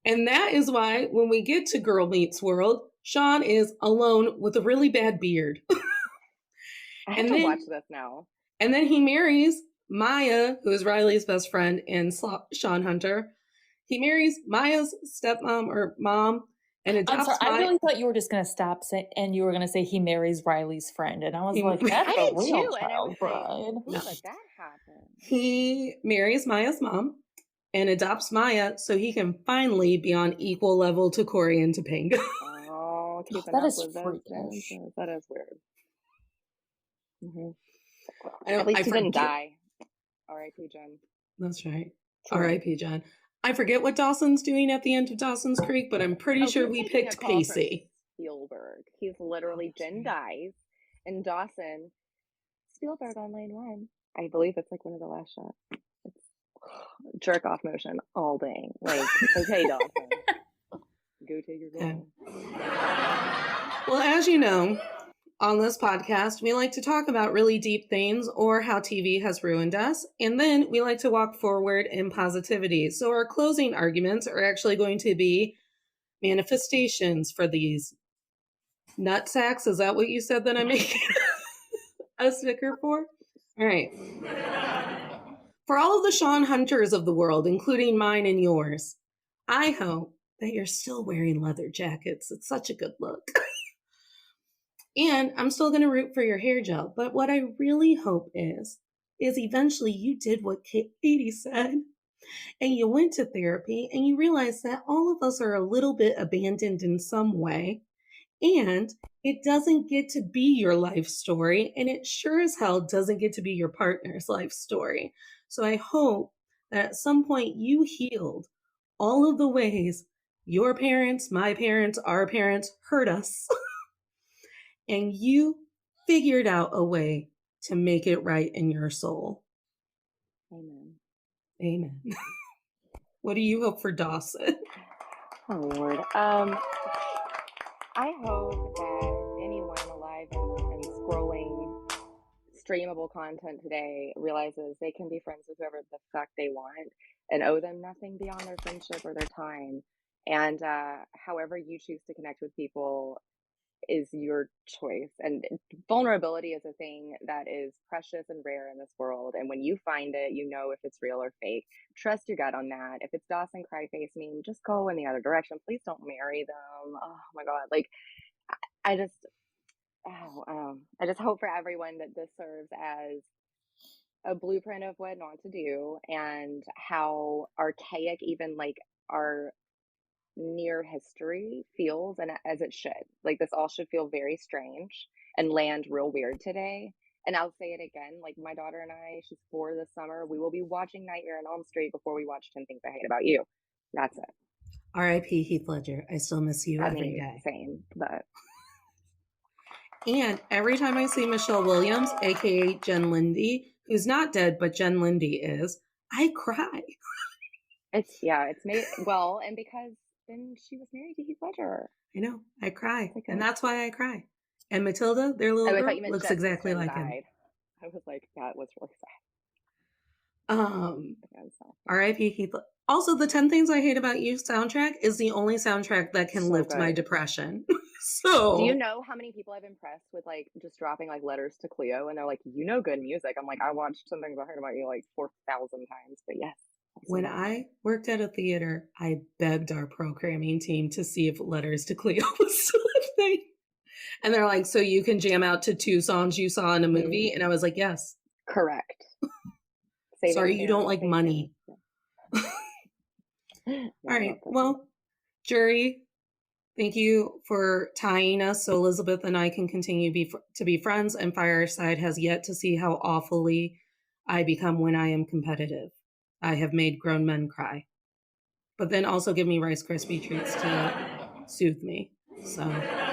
Speaker 1: And that is why when we get to Girl Meets World, Shawn is alone with a really bad beard.
Speaker 3: I have to watch this now.
Speaker 1: And then he marries Maya, who is Riley's best friend in Shawn Hunter. He marries Maya's stepmom or mom and adopts
Speaker 4: I'm sorry, I really thought you were just going to stop and you were going to say he marries Riley's friend. And I was like, that's a real child bride.
Speaker 3: How did that happen?
Speaker 1: He marries Maya's mom and adopts Maya so he can finally be on equal level to Corey and Topanga.
Speaker 3: Oh,
Speaker 4: that is freakish.
Speaker 3: That is weird. Mm-hmm.
Speaker 1: At
Speaker 3: least he didn't die. R.I.P. Jen.
Speaker 1: That's right. R.I.P. Jen. I forget what Dawson's doing at the end of Dawson's Creek, but I'm pretty sure we picked Pacey.
Speaker 3: Spielberg. He's literally Jen dies, and Dawson Spielberg on lane 1. I believe it's like one of the last shots. It's jerk off motion all day. Like, okay, Dawson, go take your goal.
Speaker 1: Well, as you know, on this podcast, we like to talk about really deep things or how TV has ruined us, and then we like to walk forward in positivity. So our closing arguments are actually going to be manifestations for these nut sacks. Is that what you said that I'm making a sticker for? All right. For all of the Shawn Hunters of the world, including mine and yours, I hope that you're still wearing leather jackets. It's such a good look. And I'm still going to root for your hair gel. But what I really hope is eventually you did what Katie said and you went to therapy and you realized that all of us are a little bit abandoned in some way. And it doesn't get to be your life story. And it sure as hell doesn't get to be your partner's life story. So I hope that at some point you healed all of the ways your parents, my parents, our parents hurt us. And you figured out a way to make it right in your soul.
Speaker 3: Amen.
Speaker 1: Amen. What do you hope for Dawson?
Speaker 3: Oh, Lord. I hope that anyone alive and scrolling streamable content today realizes they can be friends with whoever the fuck they want and owe them nothing beyond their friendship or their time. And however you choose to connect with people is your choice. And vulnerability is a thing that is precious and rare in this world. And when you find it, you know if it's real or fake. Trust your gut on that. If it's Dawson Cryface meme, just go in the other direction. Please don't marry them. Oh my God. Like, I just hope for everyone that this serves as a blueprint of what not to do and how archaic even like our near history feels, and as it should. Like, this all should feel very strange and land real weird today. And I'll say it again, like, my daughter and I, she's 4 this summer, we will be watching Nightmare on Elm Street before we watch 10 Things I Hate About You. That's it.
Speaker 1: R.I.P. Heath Ledger. I still miss you every day.
Speaker 3: Same, but.
Speaker 1: And every time I see Michelle Williams, aka Jen Lindy, who's not dead, but Jen Lindy is, I cry.
Speaker 3: It's made well, and because then she was married to Heath Ledger.
Speaker 1: I know, I cry, and that's why I cry. And Matilda, their little girl, looks exactly like him.
Speaker 3: I was like, that was really sad.
Speaker 1: R.I.P. Heath. Also, the 10 Things I Hate About You soundtrack is the only soundtrack that can lift my depression. So,
Speaker 3: do you know how many people I've impressed with like just dropping like letters to Cleo, and they're like, you know, good music. I'm like, I watched Some Things I Heard About You like 4,000 times, but yes.
Speaker 1: When I worked at a theater, I begged our programming team to see if Letters to Cleo was still a thing. And they're like, so you can jam out to 2 songs you saw in a movie? Mm-hmm. And I was like, yes.
Speaker 3: Correct.
Speaker 1: Sorry, you don't like money. All right. Well, jury, thank you for tying us so Elizabeth and I can continue to be friends, and Fireside has yet to see how awfully I become when I am competitive. I have made grown men cry. But then also give me Rice Krispie treats to soothe me. So,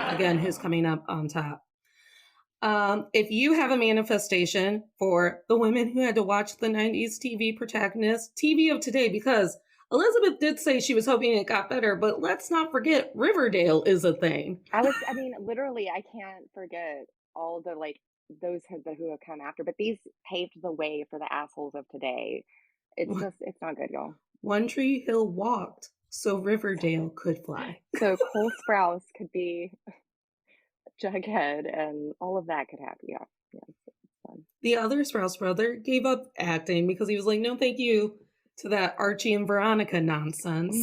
Speaker 1: again, who's coming up on top? If you have a manifestation for the women who had to watch the 90s TV Protagonists, TV of today, because Elizabeth did say she was hoping it got better, but let's not forget Riverdale is a thing.
Speaker 3: Literally, I can't forget all the like those who have come after, but these paved the way for the assholes of today. It's not good, y'all.
Speaker 1: One Tree Hill walked so Riverdale could fly.
Speaker 3: So Cole Sprouse could be Jughead, and all of that could happen. Yeah, it's fun.
Speaker 1: The other Sprouse brother gave up acting because he was like, no, thank you to that Archie and Veronica nonsense.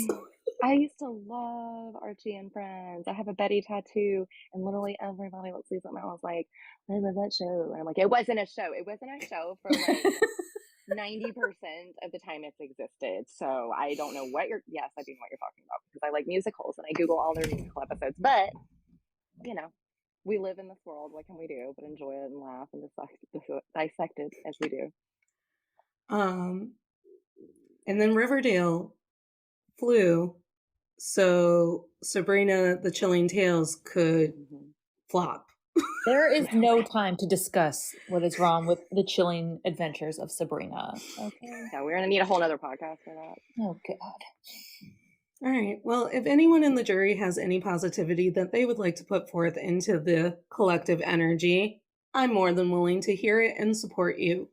Speaker 3: I used to love Archie and Friends. I have a Betty tattoo, and literally everybody that sees it now is like, I love that show. And I'm like, it wasn't a show. It wasn't a show for like 90% of the time it's existed. So I don't know what yes, I do know what you're talking about, because I like musicals and I Google all their musical episodes. But, you know, we live in this world. What can we do but enjoy it and laugh and dissect it as we do?
Speaker 1: And then Riverdale flew so Sabrina the Chilling Tales could flop.
Speaker 4: There is no time to discuss what is wrong with the chilling adventures of Sabrina. Okay.
Speaker 3: Yeah, we're gonna need a whole nother podcast for that.
Speaker 4: Oh God.
Speaker 1: All right. Well, if anyone in the jury has any positivity that they would like to put forth into the collective energy, I'm more than willing to hear it and support you,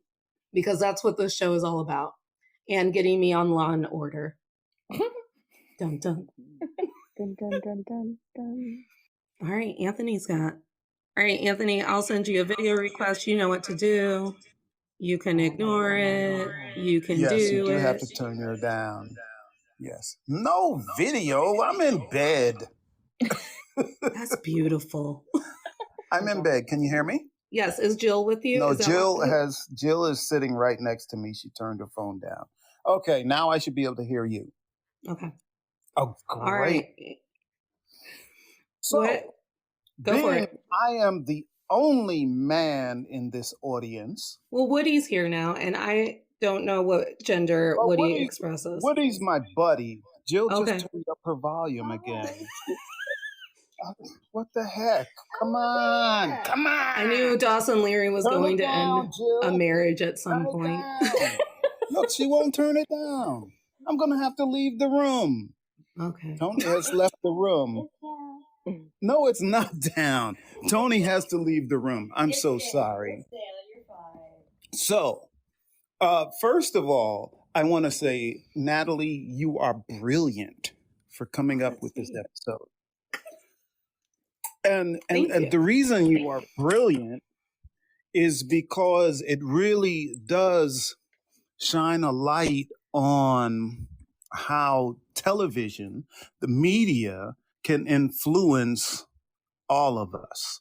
Speaker 1: because that's what this show is all about. And getting me on Law and Order. Dun, dun.
Speaker 3: Dun, dun, dun, dun, dun.
Speaker 1: All right, All right, Anthony, I'll send you a video request. You know what to do. You can ignore it. You can do it.
Speaker 6: Yes, you do have to turn her down. Yes. No video. I'm in bed.
Speaker 1: That's beautiful.
Speaker 6: I'm in bed. Can you hear me?
Speaker 1: Yes. Is Jill with you?
Speaker 6: No, Jill is sitting right next to me. She turned her phone down. Okay, now I should be able to hear you.
Speaker 1: Okay.
Speaker 6: Oh, great.
Speaker 1: All right.
Speaker 6: So,
Speaker 1: Go for it.
Speaker 6: I am the only man in this audience.
Speaker 1: Well, Woody's here now, and I don't know what gender Woody expresses.
Speaker 6: Woody's my buddy. Jill just turned up her volume again. What the heck? Come on.
Speaker 1: I knew Dawson Leery was going to end a marriage at some point.
Speaker 6: Look, she won't turn it down. I'm going to have to leave the room.
Speaker 1: Okay.
Speaker 6: Tony has left the room. No, it's not down. Tony has to leave the room. I'm so sorry.
Speaker 4: You're fine.
Speaker 6: So, first of all, I want to say, Natalie, you are brilliant for coming up with this episode. And the reason you are brilliant is because it really does shine a light on how television, the media, can influence all of us.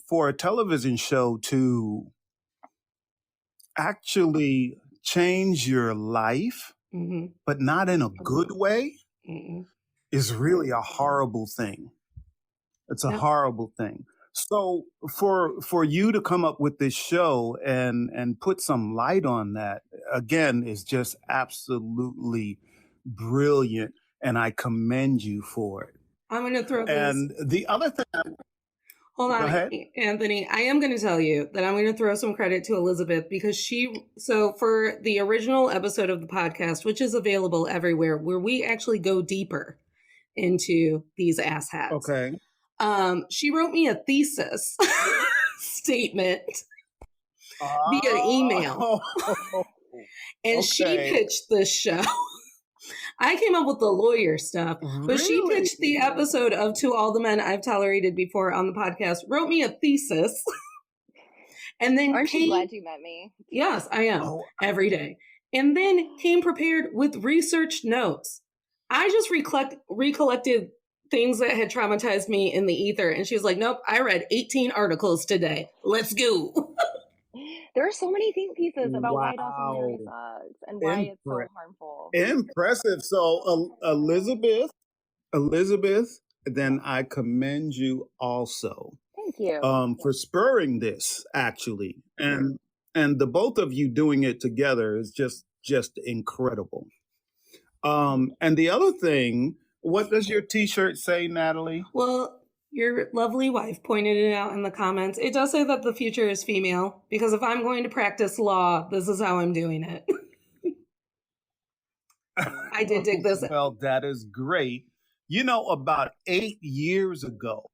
Speaker 6: For a television show to actually change your life, but not in a good way, is really a horrible thing. It's a horrible thing. So for you to come up with this show and put some light on that, again, is just absolutely brilliant. And I commend you for it. I'm going to throw this. And the other thing.
Speaker 1: Hold on, Anthony. I am going to tell you that I'm going to throw some credit to Elizabeth, because so for the original episode of the podcast, which is available everywhere, where we actually go deeper into these asshats.
Speaker 6: Okay.
Speaker 1: She wrote me a thesis statement via email. And she pitched this show. I came up with the lawyer stuff, but she pitched the episode of To All the Men I've Tolerated Before on the podcast, wrote me a thesis, and then
Speaker 3: Aren't you glad you met me?
Speaker 1: Yes, I am, every day. And then came prepared with research notes. I just recollected things that had traumatized me in the ether, and she was like, nope, I read 18 articles today. Let's go.
Speaker 3: There are so many think pieces about why Dawson Leery sucks and why it's so harmful.
Speaker 6: Impressive. So, Elizabeth, then I commend you also.
Speaker 3: Thank you.
Speaker 6: For spurring this, actually. And the both of you doing it together is just incredible. And the other thing, what does your T-shirt say, Natalie?
Speaker 1: Well, your lovely wife pointed it out in the comments. It does say that the future is female, because if I'm going to practice law, this is how I'm doing it. I did dig this.
Speaker 6: Well, that is great. You know, about 8 years ago,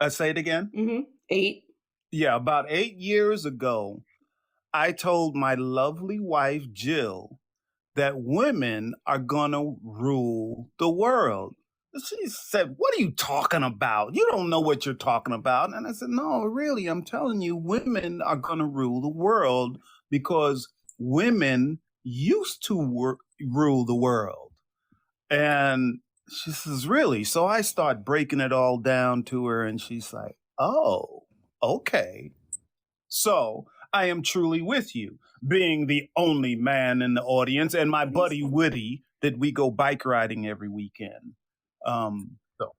Speaker 6: say it again.
Speaker 1: 8.
Speaker 6: about 8 years ago, I told my lovely wife, Jill, that women are going to rule the world. She said, "What are you talking about? You don't know what you're talking about." And I said, "No, really, I'm telling you, women are going to rule the world because women used to rule the world." And she says, "Really?" So I start breaking it all down to her, and she's like, "Oh, okay." So I am truly with you, being the only man in the audience, and my buddy Woody that we go bike riding every weekend. So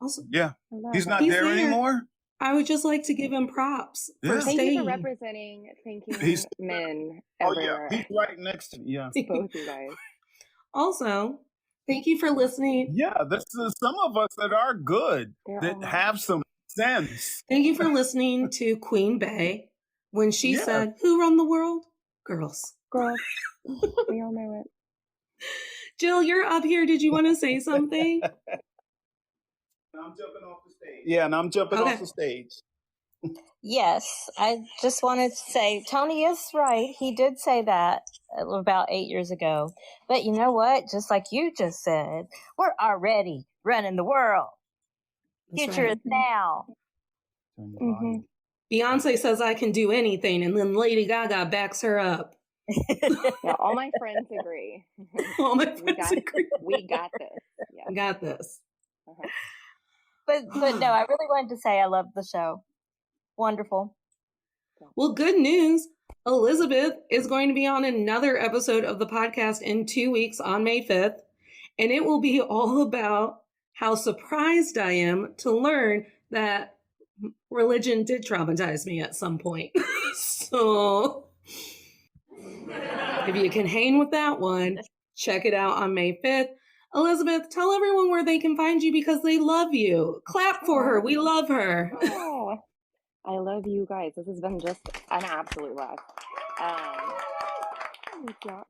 Speaker 1: Awesome.
Speaker 6: yeah, he's not there anymore.
Speaker 1: I would just like to give him props for
Speaker 3: Thank
Speaker 1: staying.
Speaker 3: you for representing thinking men ever.
Speaker 6: He's right next to me. Yeah,
Speaker 3: both you guys.
Speaker 1: Also, thank you for listening.
Speaker 6: Yeah, this is some of us that are good, that have some sense.
Speaker 1: Thank you for listening to Queen Bey when she said, "Who run the world? Girls."
Speaker 3: Girls. We all know it.
Speaker 1: Jill, you're up here. Did you want to say something?
Speaker 6: I'm jumping off the stage. Yeah, and I'm jumping off the stage.
Speaker 7: Yes, I just wanted to say Tony is right. He did say that about 8 years ago. But you know what? Just like you just said, we're already running the world.
Speaker 1: That's
Speaker 7: Future
Speaker 1: right.
Speaker 7: is now.
Speaker 3: Mm-hmm.
Speaker 1: Beyonce says I can do anything, and then Lady Gaga backs her up.
Speaker 3: Yeah, all my friends agree.
Speaker 1: All my friends agree.
Speaker 3: We got this. Yeah.
Speaker 1: I got this.
Speaker 3: Uh-huh.
Speaker 7: But no, I really wanted to say I love the show. Wonderful.
Speaker 1: Well, good news. Elizabeth is going to be on another episode of the podcast in 2 weeks on May 5th, and it will be all about how surprised I am to learn that religion did traumatize me at some point. So if you can hang with that one, check it out on May 5th. Elizabeth, tell everyone where they can find you because they love you. Clap for her. We love her.
Speaker 3: Oh, I love you guys. This has been just an absolute blast.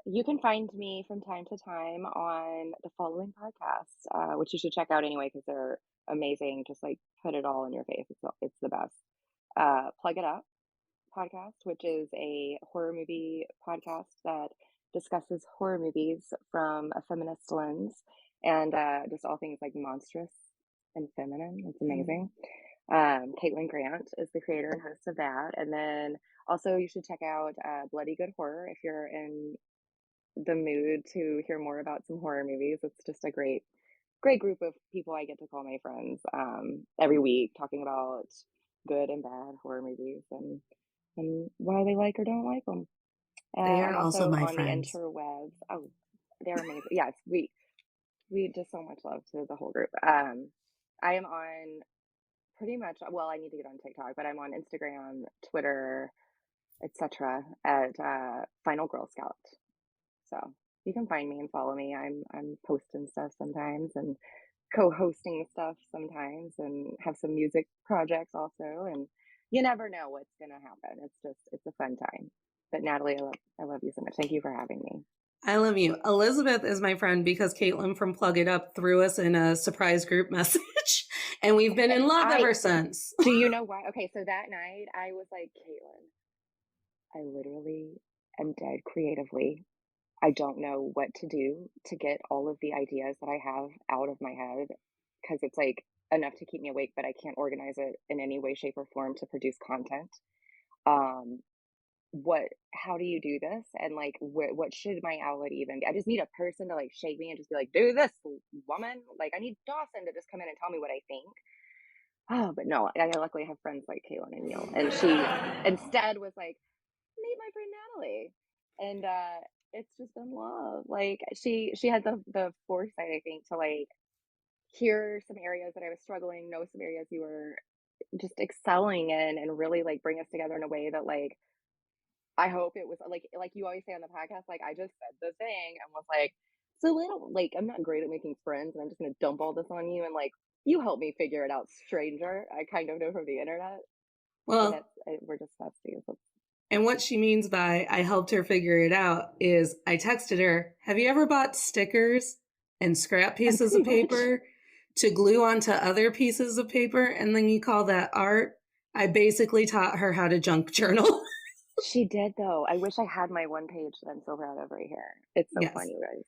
Speaker 3: You can find me from time to time on the following podcasts, which you should check out anyway because they're amazing. Just like put it all in your face. It's the best. Plug It Up podcast, which is a horror movie podcast that discusses horror movies from a feminist lens and just all things like monstrous and feminine. It's amazing. Caitlin Grant is the creator and host of that. And then also you should check out Bloody Good Horror if you're in the mood to hear more about some horror movies. It's just a great group of people I get to call my friends every week, talking about good and bad horror movies and why they like or don't like them.
Speaker 1: They are also my
Speaker 3: on
Speaker 1: friends.
Speaker 3: The interwebs. Oh, they're amazing. Yes, we just so much love to the whole group. I am on pretty much, well, I need to get on TikTok, but I'm on Instagram, Twitter, etc. at finalgirlscout. So you can find me and follow me. I'm posting stuff sometimes and co-hosting stuff sometimes and have some music projects also. And you never know what's going to happen. It's a fun time. But Natalie, I love you so much. Thank you for having me.
Speaker 1: I love you. Elizabeth is my friend because Caitlin from Plug It Up threw us in a surprise group message, and we've been in love ever since.
Speaker 3: Do you know why? Okay, so that night I was like, Caitlin, I literally am dead creatively. I don't know what to do to get all of the ideas that I have out of my head because it's like enough to keep me awake, but I can't organize it in any way, shape, or form to produce content. How do you do this? And like, what should my outlet even be? I just need a person to like shake me and just be like, do this, woman. Like, I need Dawson to just come in and tell me what I think. Oh, but no, I luckily have friends like Caitlin and Neil. And she instead was like, meet my friend Natalie. And it's just been love. Like she had the foresight, I think, to like hear some areas that I was struggling, know some areas you were just excelling in, and really like bring us together in a way that like I hope it was like you always say on the podcast, like I just said the thing and was like, so little, like I'm not great at making friends and I'm just gonna dump all this on you and like you help me figure it out, stranger. I kind of know from the internet.
Speaker 1: Well,
Speaker 3: we're just besties.
Speaker 1: And what she means by I helped her figure it out is I texted her, have you ever bought stickers and scrap pieces of paper to glue onto other pieces of paper and then you call that art? I basically taught her how to junk journal.
Speaker 3: She did, though. I wish I had my one page that I'm so proud of right here. It's so funny, you guys.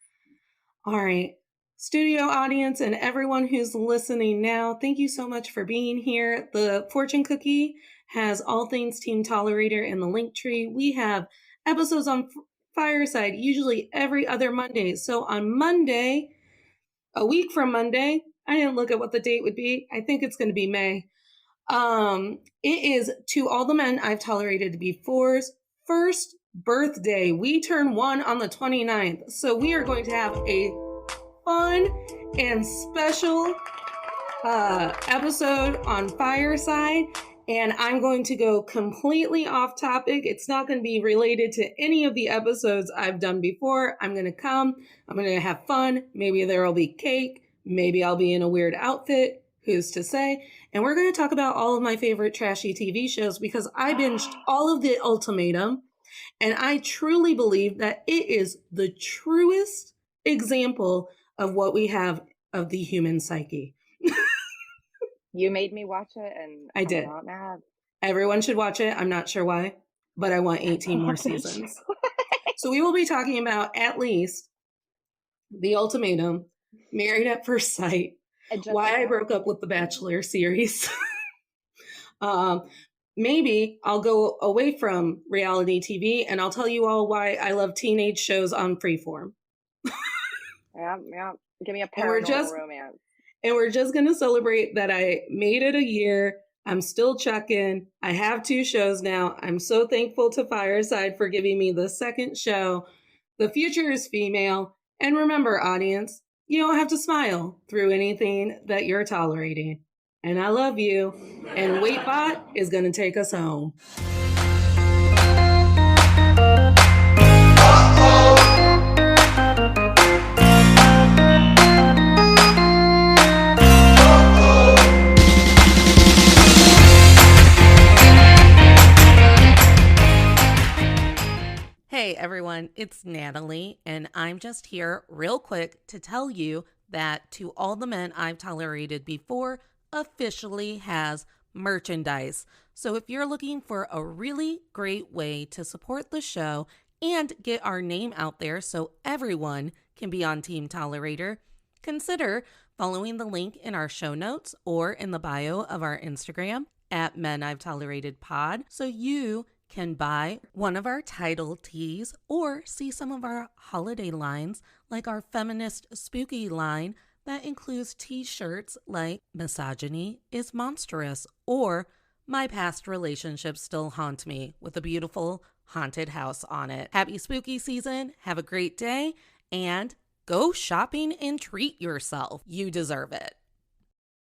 Speaker 1: All right. Studio audience and everyone who's listening now, thank you so much for being here. The fortune cookie has all things Team Tolerator in the link tree. We have episodes on Fireside, usually every other Monday. So on Monday, a week from Monday, I didn't look at what the date would be. I think it's going to be May. It is To All the Men I've Tolerated Before's first birthday. We turn 1 on the 29th. So we are going to have a fun and special episode on Fireside. And I'm going to go completely off topic. It's not going to be related to any of the episodes I've done before. I'm going to have fun. Maybe there will be cake. Maybe I'll be in a weird outfit. Who's to say? And we're going to talk about all of my favorite trashy TV shows because I binged all of The Ultimatum. And I truly believe that it is the truest example of what we have of the human psyche.
Speaker 3: You made me watch it, and
Speaker 1: I did.
Speaker 3: I'm not mad.
Speaker 1: Everyone should watch it. I'm not sure why, but I want 18 more seasons. So we will be talking about at least The Ultimatum, Married at First Sight, why I broke up with the Bachelor series. Maybe I'll go away from reality TV and I'll tell you all why I love teenage shows on Freeform.
Speaker 3: Yeah. Give me a paranormal romance.
Speaker 1: And we're just going to celebrate that I made it a year. I'm still chucking. I have 2 shows now. I'm so thankful to Fireside for giving me the second show. The future is female. And remember, audience, you don't have to smile through anything that you're tolerating. And I love you. And Waitbot is going to take us home. Hey everyone, it's Natalie, and I'm just here real quick to tell you that To All the Men I've Tolerated Before officially has merchandise. So if you're looking for a really great way to support the show and get our name out there so everyone can be on Team Tolerator, consider following the link in our show notes or in the bio of our Instagram at Men I've Tolerated Pod so you can buy one of our title tees or see some of our holiday lines like our feminist spooky line that includes t-shirts like Misogyny is Monstrous or My Past Relationships Still Haunt Me with a beautiful haunted house on it. Happy spooky season, have a great day, and go shopping and treat yourself. You deserve it.